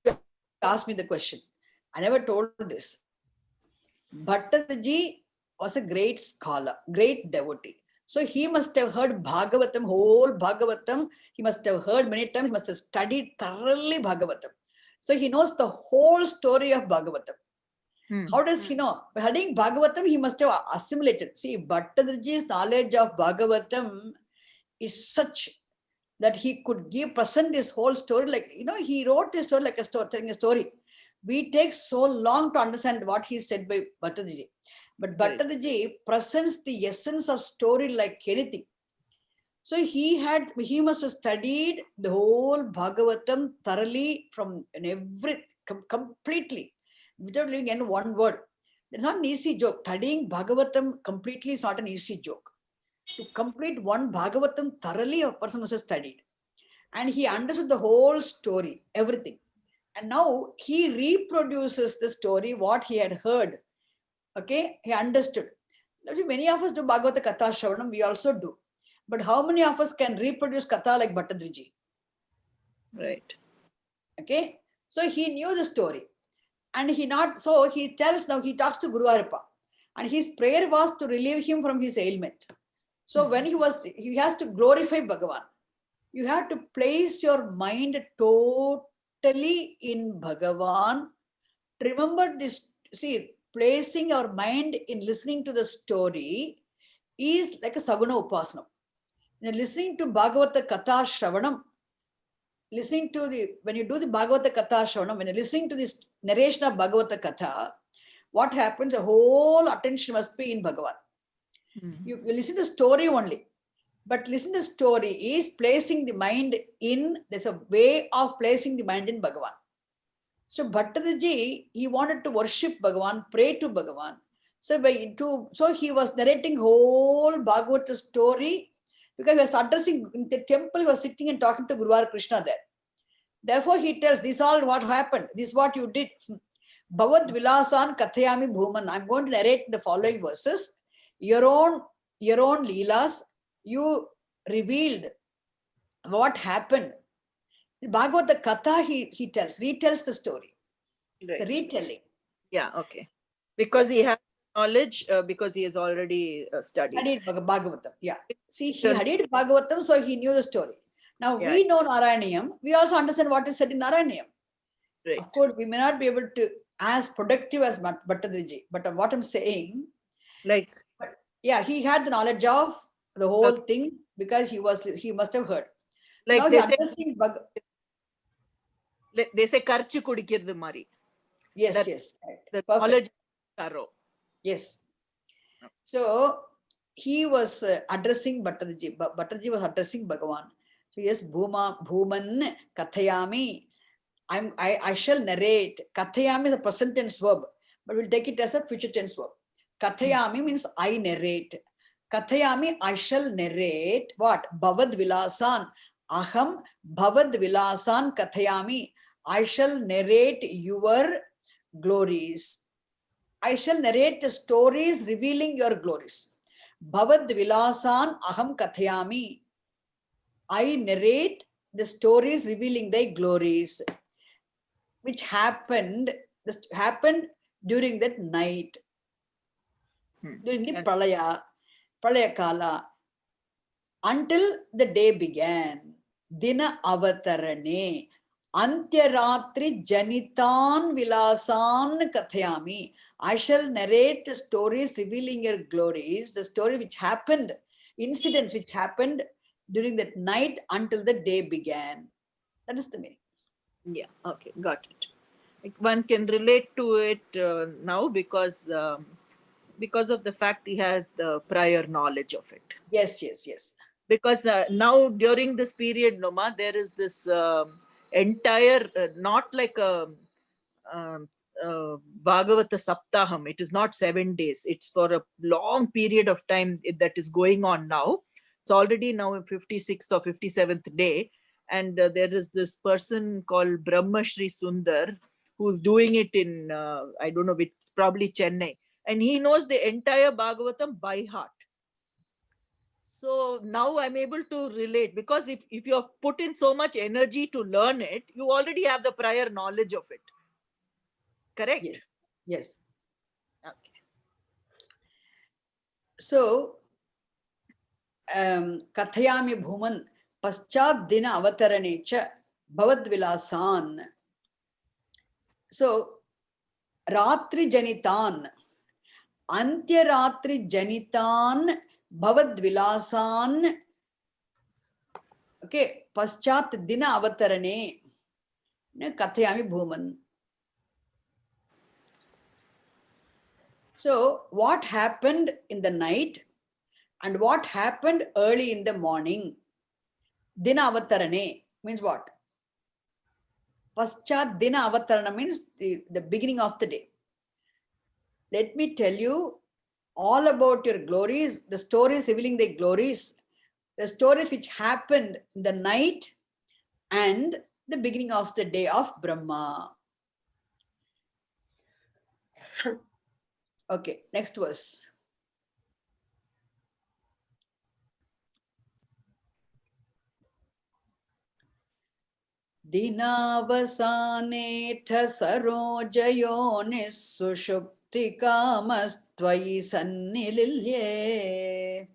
you asked me the question. I never told this. Bhattadriji was a great scholar, great devotee. So he must have heard Bhagavatam, whole Bhagavatam. He must have heard many times, he must have studied thoroughly Bhagavatam. So he knows the whole story of Bhagavatam. How does he know? By studying Bhagavatam, he must have assimilated. See, Bhattadriji's knowledge of Bhagavatam is such that he could present this whole story like, he wrote this story like telling a story. We take so long to understand what he said by Bhattadriji. But Bhattadriji presents the essence of story like anything. So he must have studied the whole Bhagavatam thoroughly from completely, without leaving any one word. It's not an easy joke. Studying Bhagavatam completely is not an easy joke. To complete one Bhagavatam thoroughly, a person must have studied. And he understood the whole story, everything. And now he reproduces the story, what he had heard. Okay, he understood. Many of us do Bhagavata Katha Shravanam, we also do. But how many of us can reproduce Katha like Bhattadriji? Right. Okay, so he knew the story. And he talks to Guruvarappa. And his prayer was to relieve him from his ailment. So when he has to glorify Bhagavan. You have to place your mind totally in Bhagavan. Remember this, see, placing your mind in listening to the story is like a Saguna Upasana. Listening to Bhagavata Katha Shravanam, when you do the Bhagavata Katha Shravanam, when you're listening to this narration of Bhagavata Katha, what happens? The whole attention must be in Bhagavan. You listen to the story only. But listen to the story is placing the mind in, there's a way of placing the mind in Bhagavan. So Bhattadriji, he wanted to worship Bhagavan, pray to Bhagavan. So he was narrating whole Bhagavata story because he was addressing in the temple, he was sitting and talking to Guru Krishna there. Therefore, he tells, this is all what happened. This is what you did. Bhavad Vilasan Kathayami Bhuman. I'm going to narrate the following verses. Your own leelas, you revealed what happened. Bhagavata Katha, he retells the story. Right. It's a retelling. Yeah, okay. Because he has knowledge, because he has already studied Bhagavatam. Yeah. See, he studied Bhagavatam, so he knew the story. Now we know Narayaniyam. We also understand what is said in Narayaniyam. Right. Of course, we may not be able to as productive as Bhattadriji, but what I'm saying, Like, yeah, he had the knowledge of the whole thing because he must have heard. So like now they he's say, addressing they say karchu kudikirdu mari. yes, That- yes, correct. The Perfect. knowledge is thorough. Yes. So he was addressing Bhattadriji. Bhattadriji was addressing Bhagavan. So yes, Bhuman Kathayami. I shall narrate. Kathayami is a present tense verb, but we'll take it as a future tense verb. Kathayami means I narrate. Kathayami, I shall narrate what? Bhavad Vilasan. Aham Bhavad Vilasan Kathayami. I shall narrate your glories. I shall narrate the stories revealing your glories. Bhavad Vilasan Aham Kathayami. I narrate the stories revealing thy glories, which happened during that night, during the And- Pralaya Kala, until the day began. Dina avatarane, Antyaratri Janitan Vilasan Kathayami. I shall narrate the stories revealing your glories, the story which happened, incidents which happened during that night until the day began. That is the meaning. Yeah, okay, got it. Like one can relate to it now because of the fact he has the prior knowledge of it. Yes, yes, yes. Because now during this period, Noma, there is this entire, not like a Bhagavata Saptaham. It is not 7 days. It's for a long period of time that is going on now. It's already now 56th or 57th day. And there is this person called Brahma Shri Sundar who's doing it in, I don't know, with probably Chennai. And he knows the entire Bhagavatam by heart. So now I'm able to relate, because if you have put in so much energy to learn it, you already have the prior knowledge of it. Correct? Yes. Yes. Okay. So, Kathayami Bhuman Paschat Dina Avatarane cha Bhavad Vilasan. So, Ratri Janitan, Antya Ratri Janitan Bhavad Vilasan. Okay, Paschat Dina Avatarane Kathayami Bhuman. So, what happened in the night and what happened early in the morning? Dina Avatarane means what? Paschat Dina Avatarana means the beginning of the day. Let me tell you all about your glories, the stories revealing the glories, the stories which happened in the night and the beginning of the day of Brahma. Okay, next verse. Dinavasaneth sarojayonis sushuptikamastvai sannililye.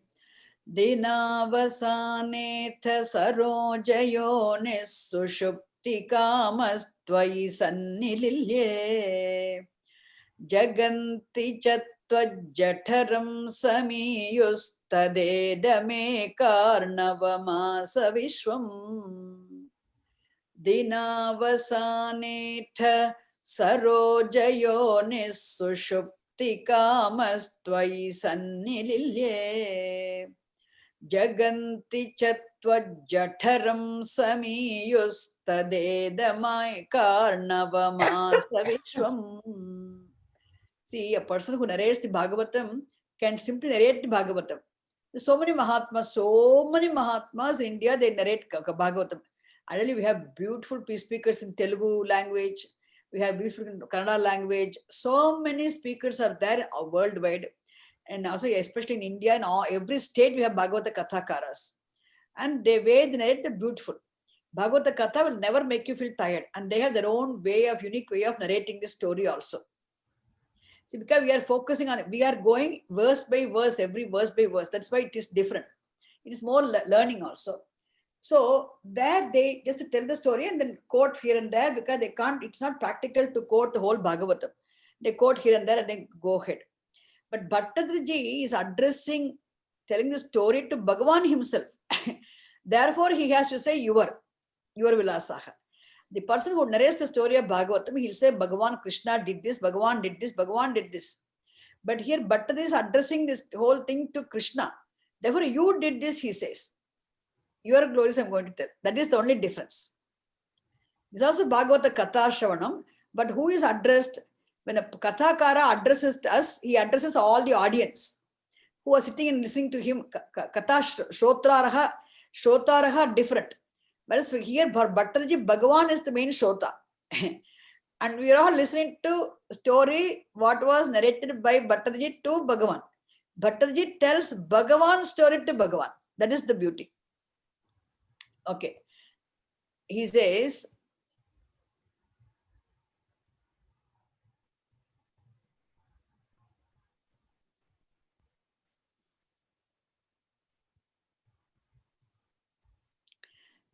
Dinavasaneth sarojayonis sushuptikamastvai sannililye. Jaganti chatvajjatharam samiyustadedame karnavamasa vishwam. Dinavasaneth sarojayonis sushuptikamastvai sannililye. Jaganti chatvajjatharam samiyustadedamai karnavamasa vishwam. See, a person who narrates the Bhagavatam can simply narrate the Bhagavatam. There's so many Mahatmas in India, they narrate Bhagavatam. Ideally, we have beautiful speakers in Telugu language. We have beautiful in Kannada language. So many speakers are there worldwide. And also, especially in India, in every state, we have Bhagavata Kathakaras. And they narrate the beautiful. Bhagavata Katha will never make you feel tired. And they have their own unique way of narrating the story also. See, because we are focusing on it, we are going verse by verse, every verse by verse. That's why it is different. It is more learning also. So there they just tell the story and then quote here and there because they can't, it's not practical to quote the whole Bhagavatam. They quote here and there and then go ahead. But Bhattacharya is addressing, telling the story to Bhagavan himself. Therefore, he has to say your Vilasaha. The person who narrates the story of Bhagavatam, he'll say Bhagavan Krishna did this, Bhagavan did this, Bhagavan did this. But here Bhattacharya is addressing this whole thing to Krishna. Therefore, you did this, he says. Your glories I'm going to tell. That is the only difference. It's also Bhagavata Katha Shravanam, but who is addressed? When a Kathakara addresses us, he addresses all the audience who are sitting and listening to him. Katha Shrotaraha different. Whereas here, Bhattacharya, Bhagavan is the main Shrota. And we are all listening to story what was narrated by Bhattacharya to Bhagavan. Bhattacharya tells Bhagavan's story to Bhagavan. That is the beauty. Okay. He says,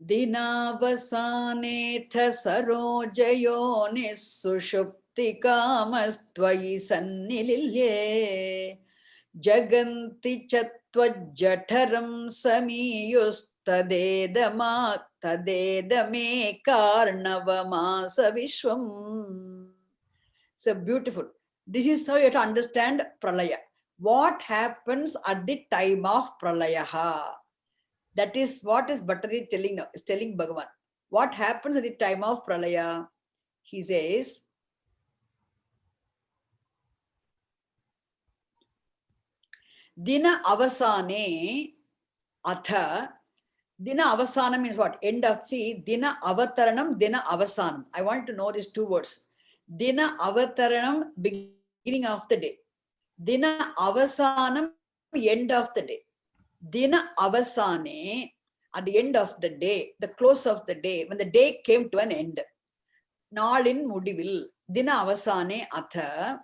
Dinavasaneth sarojayonis sushuptikamastvai sannililye jaganti chatvajjataram samiyustadedama tadedame karnavamasa vishwam. So beautiful. This is how you have to understand pralaya. What happens at the time of pralayaha? That is what is Bhattacharya telling now, is telling Bhagavan. What happens at the time of pralaya? He says, Dina avasane atha. Dina avasana means what? End of, see, Dina avataranam, Dina avasanam. I want to know these two words. Dina avataranam, beginning of the day. Dina avasanam, end of the day. Dina avasane, at the end of the day, the close of the day, when the day came to an end. Nalin mudivil, Dina avasane atha,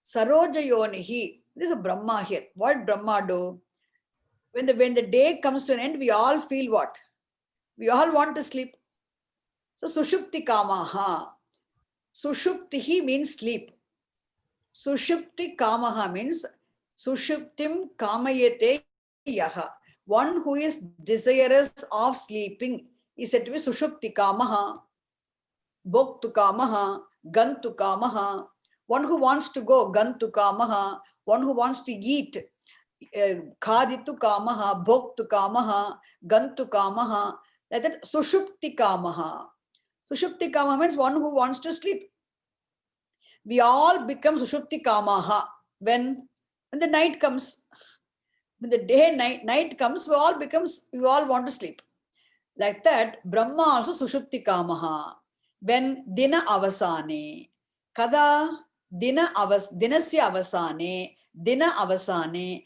sarojayonihi. This is a Brahma here. What Brahma do? When the day comes to an end, we all feel what? We all want to sleep. So sushupti kamaha. Sushuptihi means sleep. Sushupti kamaha means sushuptim kamayate yaha. One who is desirous of sleeping is said to be sushupti kamaha, bhoktu kamaha, gantu kamaha. One who wants to go, gantu kamaha. One who wants to eat, khaditu kamaha, bhoktu kamaha, gantu kamaha. That is sushupti kamaha. Sushupti kamaha means one who wants to sleep. We all become sushupti kamaha when the night comes. When the night comes, we all want to sleep. Like that, Brahma also sushupti kamaha. When dina avasane, kada dinasya avasane, dinavasane,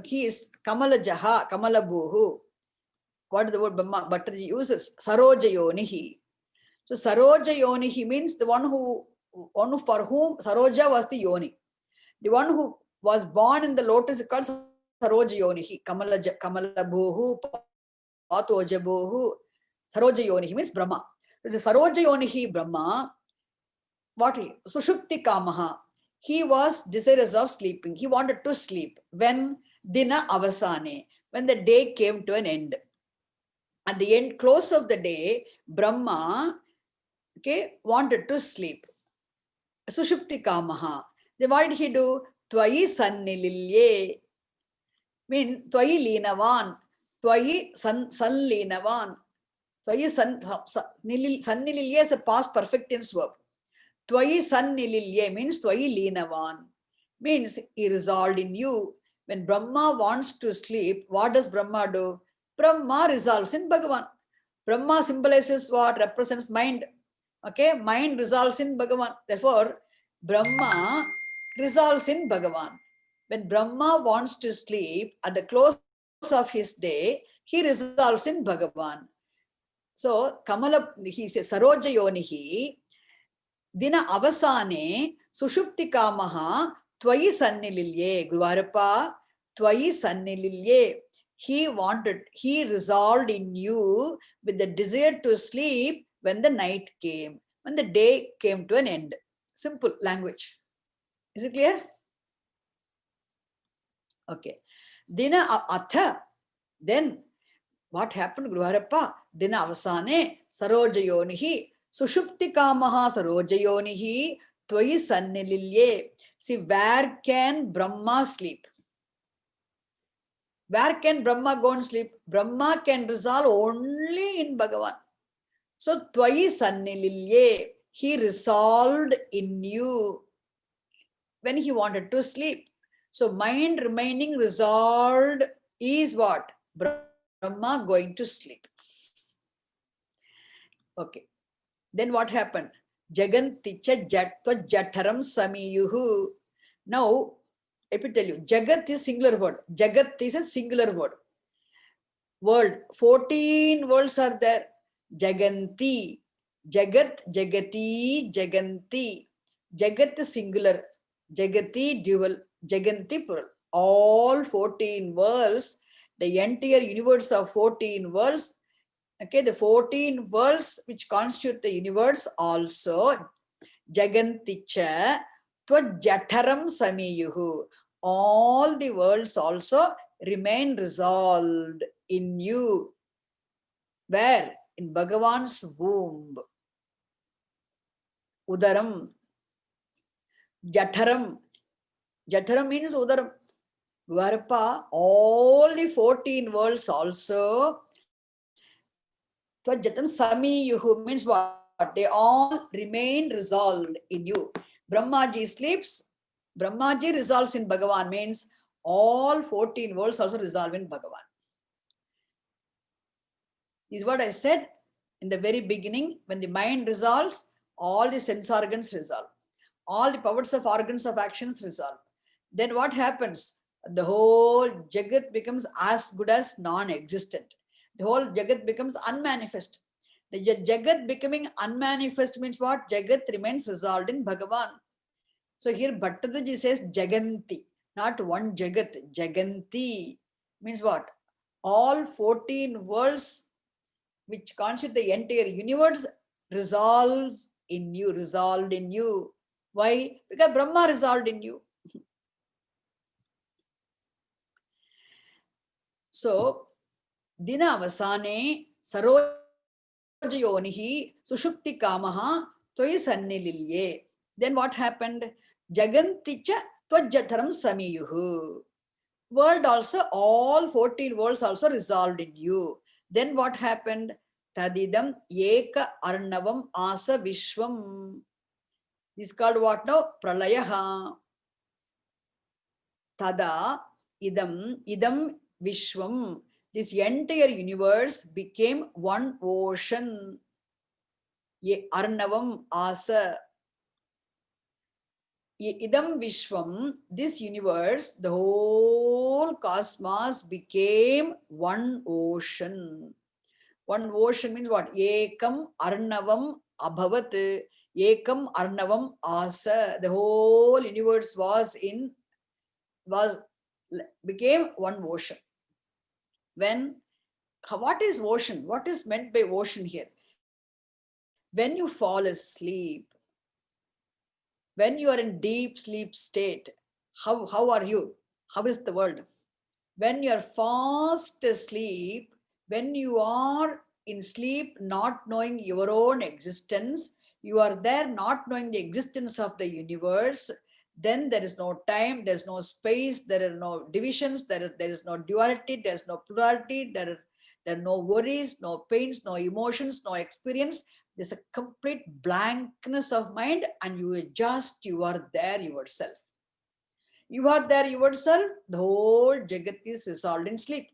he is kamalajaha, kamalabuhu. What is the word Brahma Bhattacharya uses? Sarojayonihi. So Sarojayonihi means the one who for whom Saroja was the yoni. The one who was born in the lotus is called Sarojayonihi. Kamalabuhu, Patojabuhu. Sarojayonihi means Brahma. So Sarojayonihi Brahma, what he? Sushupti kamaha. He was desirous of sleeping. He wanted to sleep. When? Dina avasane. When the day came to an end. At the end, close of the day, Brahma, wanted to sleep. Sushupti kamaha. Then what did he do? Twayi sannililye. Mean twayi linavan. Twayi sanlinavan. Twayi sannililye is a past perfect tense verb. Twayi sannililye means twayi linavan. Means he resolved in you. When Brahma wants to sleep, what does Brahma do? Brahma resolves in Bhagavan. Brahma symbolizes what? Represents mind. Okay, mind resolves in Bhagavan. Therefore, Brahma resolves in Bhagavan. When Brahma wants to sleep, at the close of his day, he resolves in Bhagavan. So, Kamala, he says, Sarojayonihi, Dina avasane, sushupti kamaha, twayi sannililye, Guruvarappa, twayi sannililye. he resolved in you with the desire to sleep when the night came, when the day came to an end. Simple language. Is it clear? Okay. Dina atha. Then what happened, Guruvarappa? Dina avasane sarojayonihi sushuptikamaha sarojayonihi tvayi sannililye. See, where can Brahma sleep? Where can Brahma go and sleep? Brahma can resolve only in Bhagavan. So, tvayi sannililye, he resolved in you when he wanted to sleep. So, mind remaining resolved is what? Brahma going to sleep. Okay. Then what happened? Jaganticha jatva jataram samiyuhu. Now, let me tell you, Jagat is singular word. Jagat is a singular word. World, 14 worlds are there. Jaganti, Jagat, Jagati, Jaganti. Jagat is singular. Jagati dual, Jaganti plural. All 14 worlds, the entire universe of 14 worlds. Okay, the 14 worlds which constitute the universe also. Jaganticha Tvajataram Samiyuhu. All the worlds also remain resolved in you. Where? In Bhagavan's womb. Udaram. Jataram. Jataram means Udaram. Guruvarappa, all the 14 worlds also. Tvajatam Samiyuhu means what? They all remain resolved in you. Brahmaji sleeps. Brahmaji resolves in Bhagavan means all 14 worlds also resolve in Bhagavan. This is what I said in the very beginning. When the mind resolves, all the sense organs resolve. All the powers of organs of actions resolve. Then what happens? The whole Jagat becomes as good as non-existent. The whole Jagat becomes unmanifest. The Jagat becoming unmanifest means what? Jagat remains resolved in Bhagavan. So here Bhattadaji says Jaganti, not one Jagat. Jaganti means what? All 14 worlds which constitute the entire universe resolves in you, resolved in you. Why? Because Brahma resolved in you. So, Dina avasane sarojayonihi sushupti kamaha tvayi sannililye. Then what happened? Jaganticha tvajataram samiyuhu. World also, all 14 worlds also resolved in you. Then what happened? Tadidam eka arnavam asa vishwam. This is called what now? Pralayaha. Tada idam vishwam. This entire universe became one ocean. Arnavam asa. Idam vishwam, this universe, the whole cosmos became one ocean. One ocean means what? Ekam arnavam abhavat. Ekam arnavam asa. The whole universe became one ocean. What is ocean? What is meant by ocean here? When you fall asleep, when you are in deep sleep state, how are you? How is the world? When you are fast asleep, when you are in sleep, not knowing your own existence, you are there not knowing the existence of the universe, then there is no time, there is no space, there are no divisions, there is no duality, there is no plurality, there are no worries, no pains, no emotions, no experience. There's a complete blankness of mind, and you are there yourself. You are there yourself, the whole Jagat is resolved in sleep.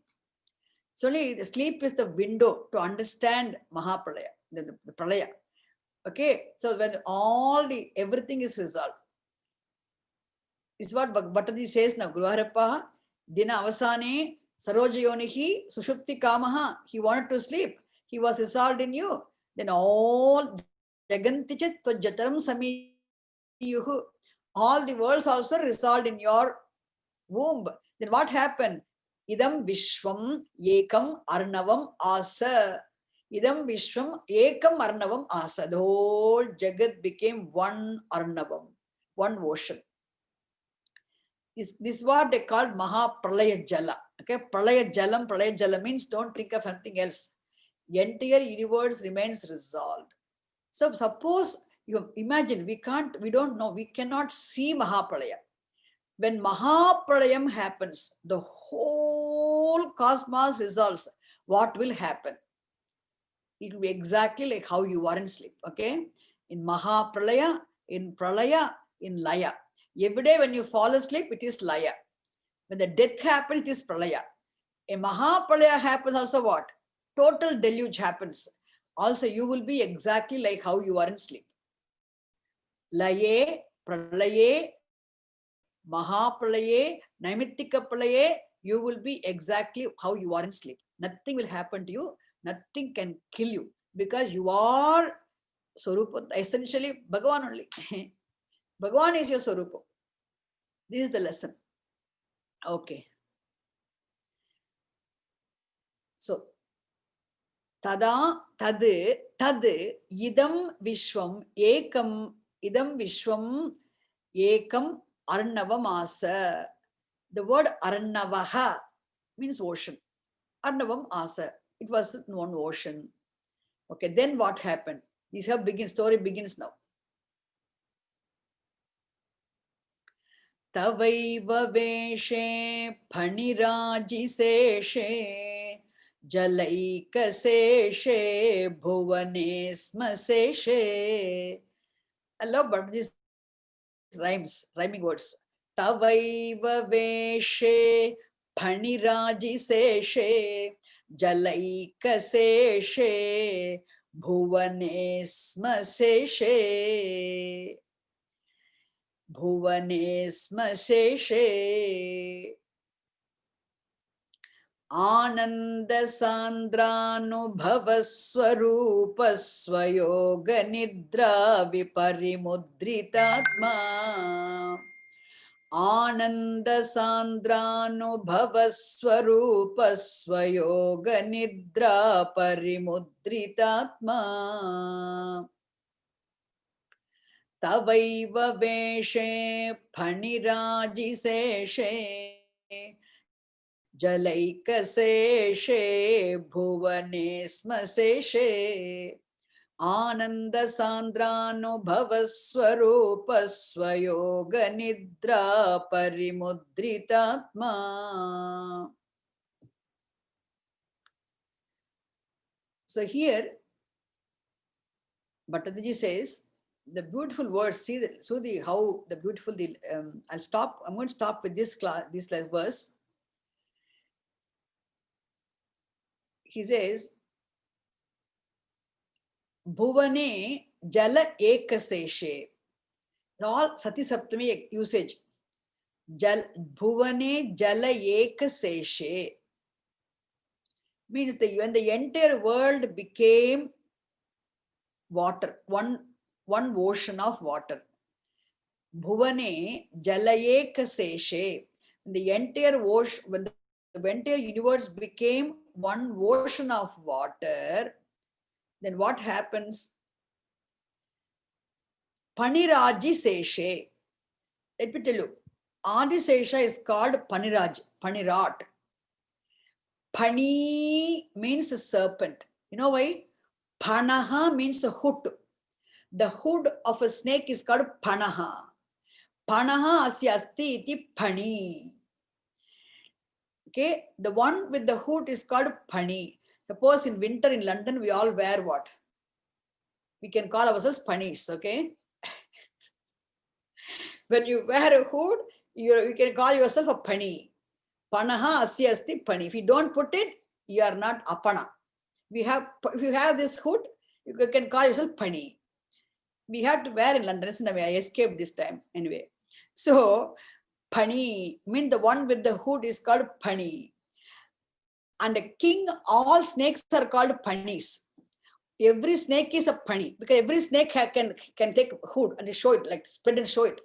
So the sleep is the window to understand Mahapralaya, the Pralaya. Okay, so when everything is resolved, is what Bhattadi says now. Guruvarappa, Dina avasane sarojayonihi sushupti kamaha. He wanted to sleep. He was resolved in you. Then all Jaganticha Tvajataram Samiyuhu. All the worlds also resolved in your womb. Then what happened? idam vishwam ekam arnavam asa. Idam vishwam ekam arnavam asa. The whole Jagat became one arnavam, one ocean. This is what they call Mahapralaya Jala. Okay, Pralaya Jala means don't think of anything else. The entire universe remains resolved. So suppose you imagine, we don't know, we cannot see Mahapralaya. When Mahapralayam happens, the whole cosmos resolves. What will happen? It will be exactly like how you are in sleep. Okay, in Mahapralaya, in Pralaya, in Laya. Every day when you fall asleep, it is Laya. When the death happens, it is Pralaya. A Mahapralaya happens also what? Total deluge happens. Also, you will be exactly like how you are in sleep. Laye, Pralaye, Mahapralaye, Naimittika Pralaye, you will be exactly how you are in sleep. Nothing will happen to you. Nothing can kill you because you are Swarupa, essentially Bhagavan only. Bhagavan is your Swarupa. This is the lesson. Okay. So, tada, tad, idam vishwam, ekam arnavam asa. The word arnavaha means ocean. Arnavam asa. It was one ocean. Okay, then what happened? This story begins now. Tavaiva veshe phaniraji seshe jalaika seshe bhuvane smaseshe. I love but these rhyming words. Tavaiva veshe phaniraji seshe jalaika seshe bhuvane smaseshe. Bhuvane smaseshe. Ananda sandranubhavaswarupa swayoga nidra viparimudritatma. Ananda sandranubhavaswarupa swayoga nidra parimudritatma. Tavaiva veshe phaniraji seshe jalaika seshe bhuvane smaseshe. Ananda sandranubhavaswarupa swayoga nidra parimudritatma. So here, Bhattacharya says, the beautiful words, how the beautiful, I'm going to stop with this verse. He says, Bhuvane jala ekaseshe. All Sati Saptami usage. Bhuvane jala ekaseshe. Means when the entire world became water, one ocean of water. Bhuvane jalayeka seshe. The entire ocean, when the entire universe became one ocean of water, then what happens? Paniraji seshe. Let me tell you, Adisesha is called Paniraj, Panirat. Pani means a serpent. You know why? Panaha means a hood. The hood of a snake is called Panaha. Panaha asya asti iti Pani. Okay, the one with the hood is called Pani. Suppose in winter in London, we all wear what? We can call ourselves Panis, okay? When you wear a hood, you can call yourself a Pani. Panaha asya asti Pani. If you don't put it, you are not Apana. If you have this hood, you can call yourself Pani. We had to wear in London. I escaped this time anyway. So, Pani, means the one with the hood is called Pani. And the king, all snakes are called Panis. Every snake is a Pani because every snake can take hood and show it, like spread and show it.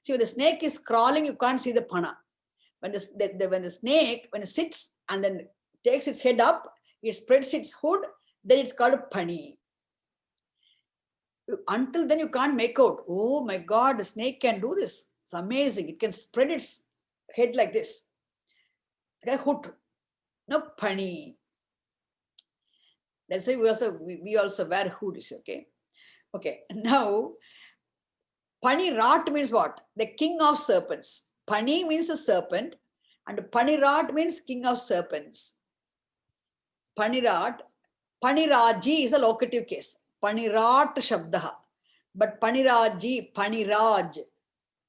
See, when the snake is crawling, you can't see the Pana. When when the snake, when it sits and then takes its head up, it spreads its hood, then it's called pani. Until then, you can't make out. Oh my God, the snake can do this. It's amazing. It can spread its head like this. Like a hood. No, pani. That's why we also wear hoodies, okay? Okay, now, Panirat means what? The king of serpents. Pani means a serpent, and Panirat means king of serpents. Panirat, Paniraji is a locative case. Panirat Shabdaha. But Paniraji, Paniraj.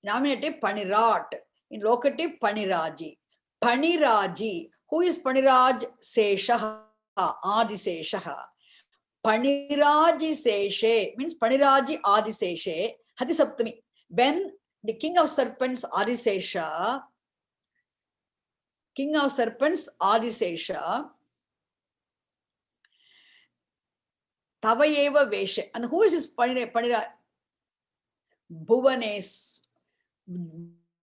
Nominative Panirat. In locative Paniraji. Paniraji. Who is Paniraj? Seshaha. Adiseshaha. Paniraji Seshe means Paniraji Adiseshe. Hati Saptami. When the king of serpents Adisesha, Tavayeva Veshe. And who is this Panira? Bhuvanes.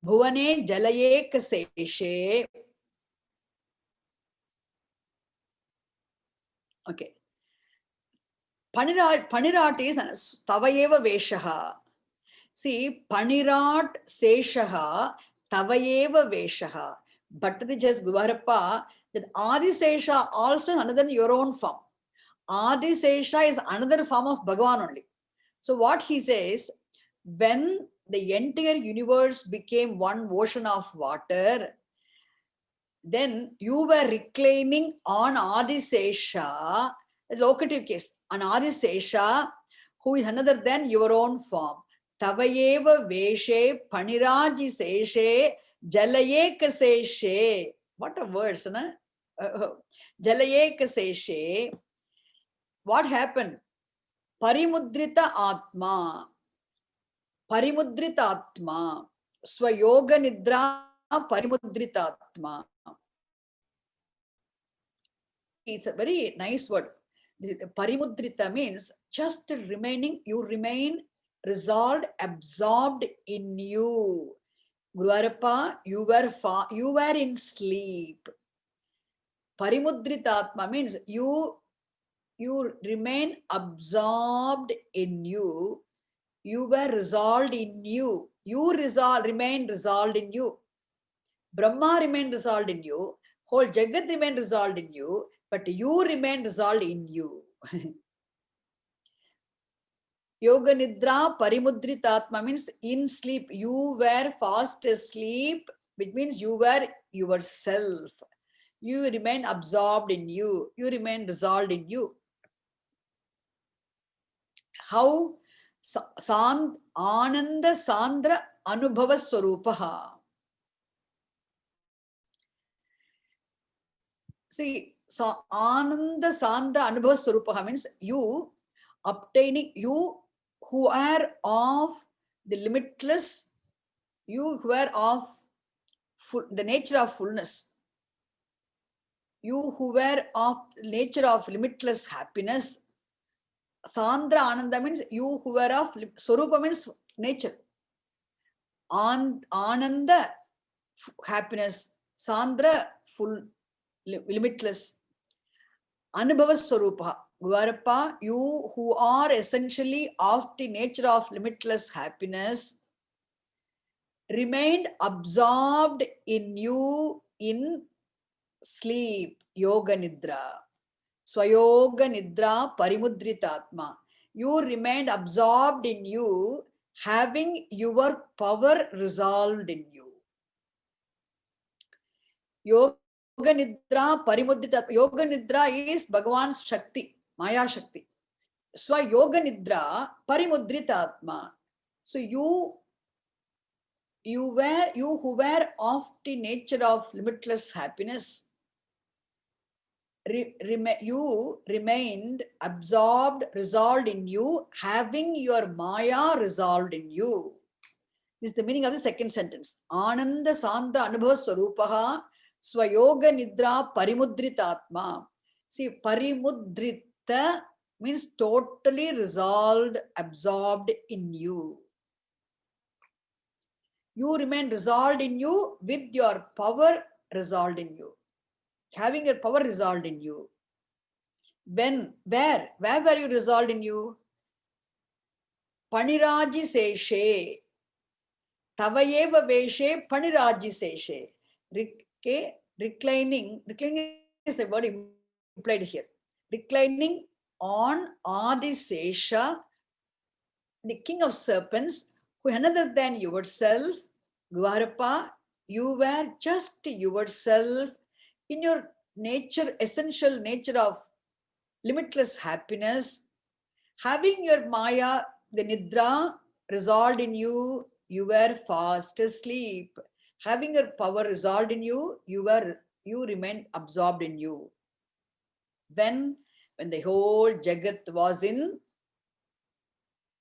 Bhuvane Jalayek Seshe. Okay. Panirat is Tavayeva Veshaha. See, Panirat Seshaha, Tavayeva Veshaha. But the just Guvarappa, that Adisesha also another your own form. Adisesha is another form of Bhagavan only. So what he says, when the entire universe became one ocean of water, then you were reclining on Adisesha, a locative case, on Adisesha, who is another than your own form. Tavayeva Veshe Paniraji Seshe Jalayeka Seshe. What a words, na? Jalayeka Seshe. What happened? Parimudrita Atma. Parimudrita Atma. Swayoga Nidra Parimudrita Atma. It's a very nice word. Parimudrita means just remaining, you remain resolved, absorbed in you. Guruvarappa, you were in sleep. Parimudritatma means you remain absorbed in you. You were resolved in you. You remain resolved in you. Brahma remained resolved in you. Whole Jagat remained resolved in you. But you remain resolved in you. Yoga Nidra Parimudritatma means in sleep. You were fast asleep, which means you were yourself. You remain absorbed in you. You remain resolved in you. How? Ananda Sandra Anubhava Swarupaha. See, so Ananda Sandra Anubhava Swarupaha means you obtaining, you who are of the limitless, you who are of the nature of fullness, you who were of nature of limitless happiness. Sandra Ananda means you who were of Swarupa means nature. Ananda happiness, Sandra full limitless. Anubhava Swarupa. Guruvarappa, you who are essentially of the nature of limitless happiness, remained absorbed in you in sleep, Yoga Nidra. Swayoga Nidra Parimudritatma. You remained absorbed in you, having your power resolved in you. Yoga Nidra Parimudritatma. Yoga Nidra is Bhagavan's Shakti. Maya Shakti. Swa Yoga Nidra Parimudritatma. So you who were of the nature of limitless happiness, you remained absorbed, resolved in you, having your Maya resolved in you. This is the meaning of the second sentence. Ananda Sandra Anubhava Swarupaha Swayoga Nidra Parimudritatma. See, Parimudrita means totally resolved, absorbed in you. You remain resolved in you with your power resolved in you. Having your power resolved in you. When, where were you resolved in you? Paniraji Seshe. Tavayeva Veshe Paniraji Seshe. Reclining is the word implied here. Reclining on Adisesha, the king of serpents, who another than yourself, Gvarapa, you were just yourself in your nature, essential nature of limitless happiness, having your Maya, the Nidra, resolved in you, you were fast asleep. Having your power resolved in you, you remained absorbed in you. When the whole Jagat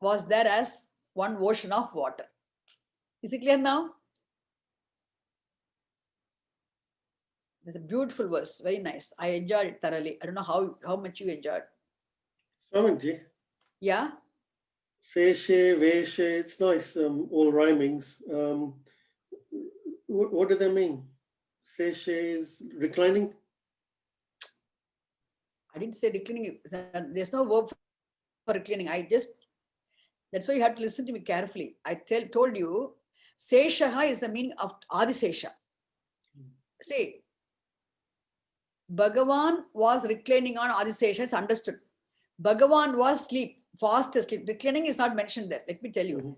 was there as one ocean of water. Is it clear now? It's a beautiful verse, very nice. I enjoyed it thoroughly. I don't know how much you enjoyed. Swamiji, Yeah? Seshe, Veshe, it's nice, all rhymings. What do they mean? Seshe is reclining? I didn't say reclining. There's no verb for reclining. That's why you have to listen to me carefully. I told you, Seshaha is the meaning of Adisesha. See, Bhagavan was reclining on Adisesha, it's understood. Bhagavan was asleep, fast asleep. Reclining is not mentioned there. Let me tell you.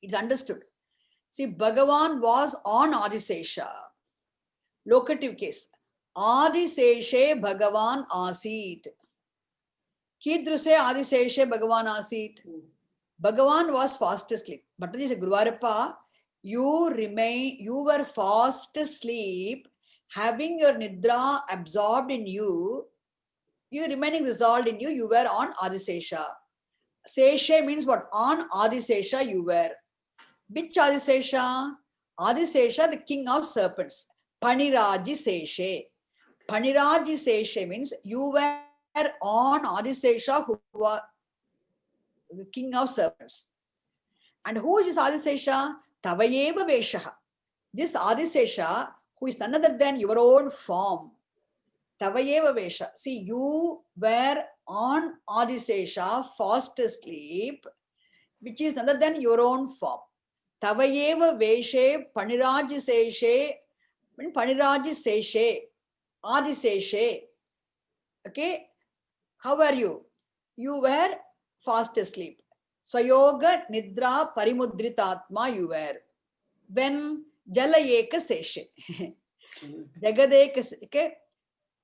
It's understood. See, Bhagavan was on Adisesha. Locative case. Adiseshe Bhagavan Asit. Kidruse Adiseshe Bhagavan Asit. Bhagavan was fast asleep. But this is Guruvarappa, you were fast asleep, having your Nidra absorbed in you, you remaining resolved in you, you were on Adisesha. Seshe means what? On Adisesha you were. Which Adisesha? Adisesha, the king of serpents. Paniraji Seshe. Paniraji Seshe means you were on Adisesha, who was the king of serpents. And who is this Adisesha? Tavayeva Veshaha. This Adisesha, who is none other than your own form. Tavayeva Vesha. See, you were on Adisesha, fast asleep, which is none other than your own form. Tavayeva Veshe Paniraji Seshe. Paniraji Seshe. Adiseshe. Okay. How are you? You were fast asleep. Swayoga Nidra Parimudritatma you were. When Jalayeka Seshe. Jagadeka, okay?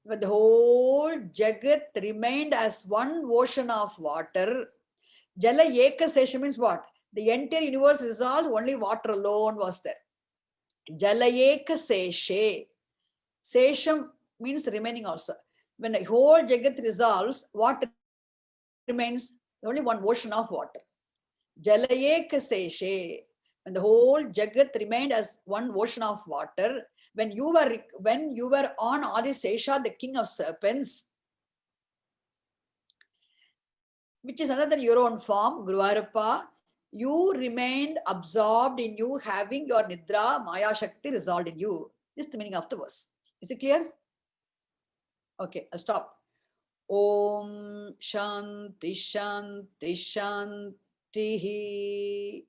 When the whole Jagat remained as one ocean of water. Jalayeka Seshe means what? The entire universe resolved, only water alone was there. Jalayeka Seshe. Sesham means remaining also. When the whole Jagat resolves, what remains? Only one ocean of water. Jalayeka Seshe. When the whole Jagat remained as one ocean of water, when you were on Adisesha, the king of serpents, which is other than your own form, Guruvarappa, you remained absorbed in you, having your Nidra, Maya Shakti resolved in you. This is the meaning of the verse. Is it clear? Okay, I'll stop. Om Shanti Shanti Shanti.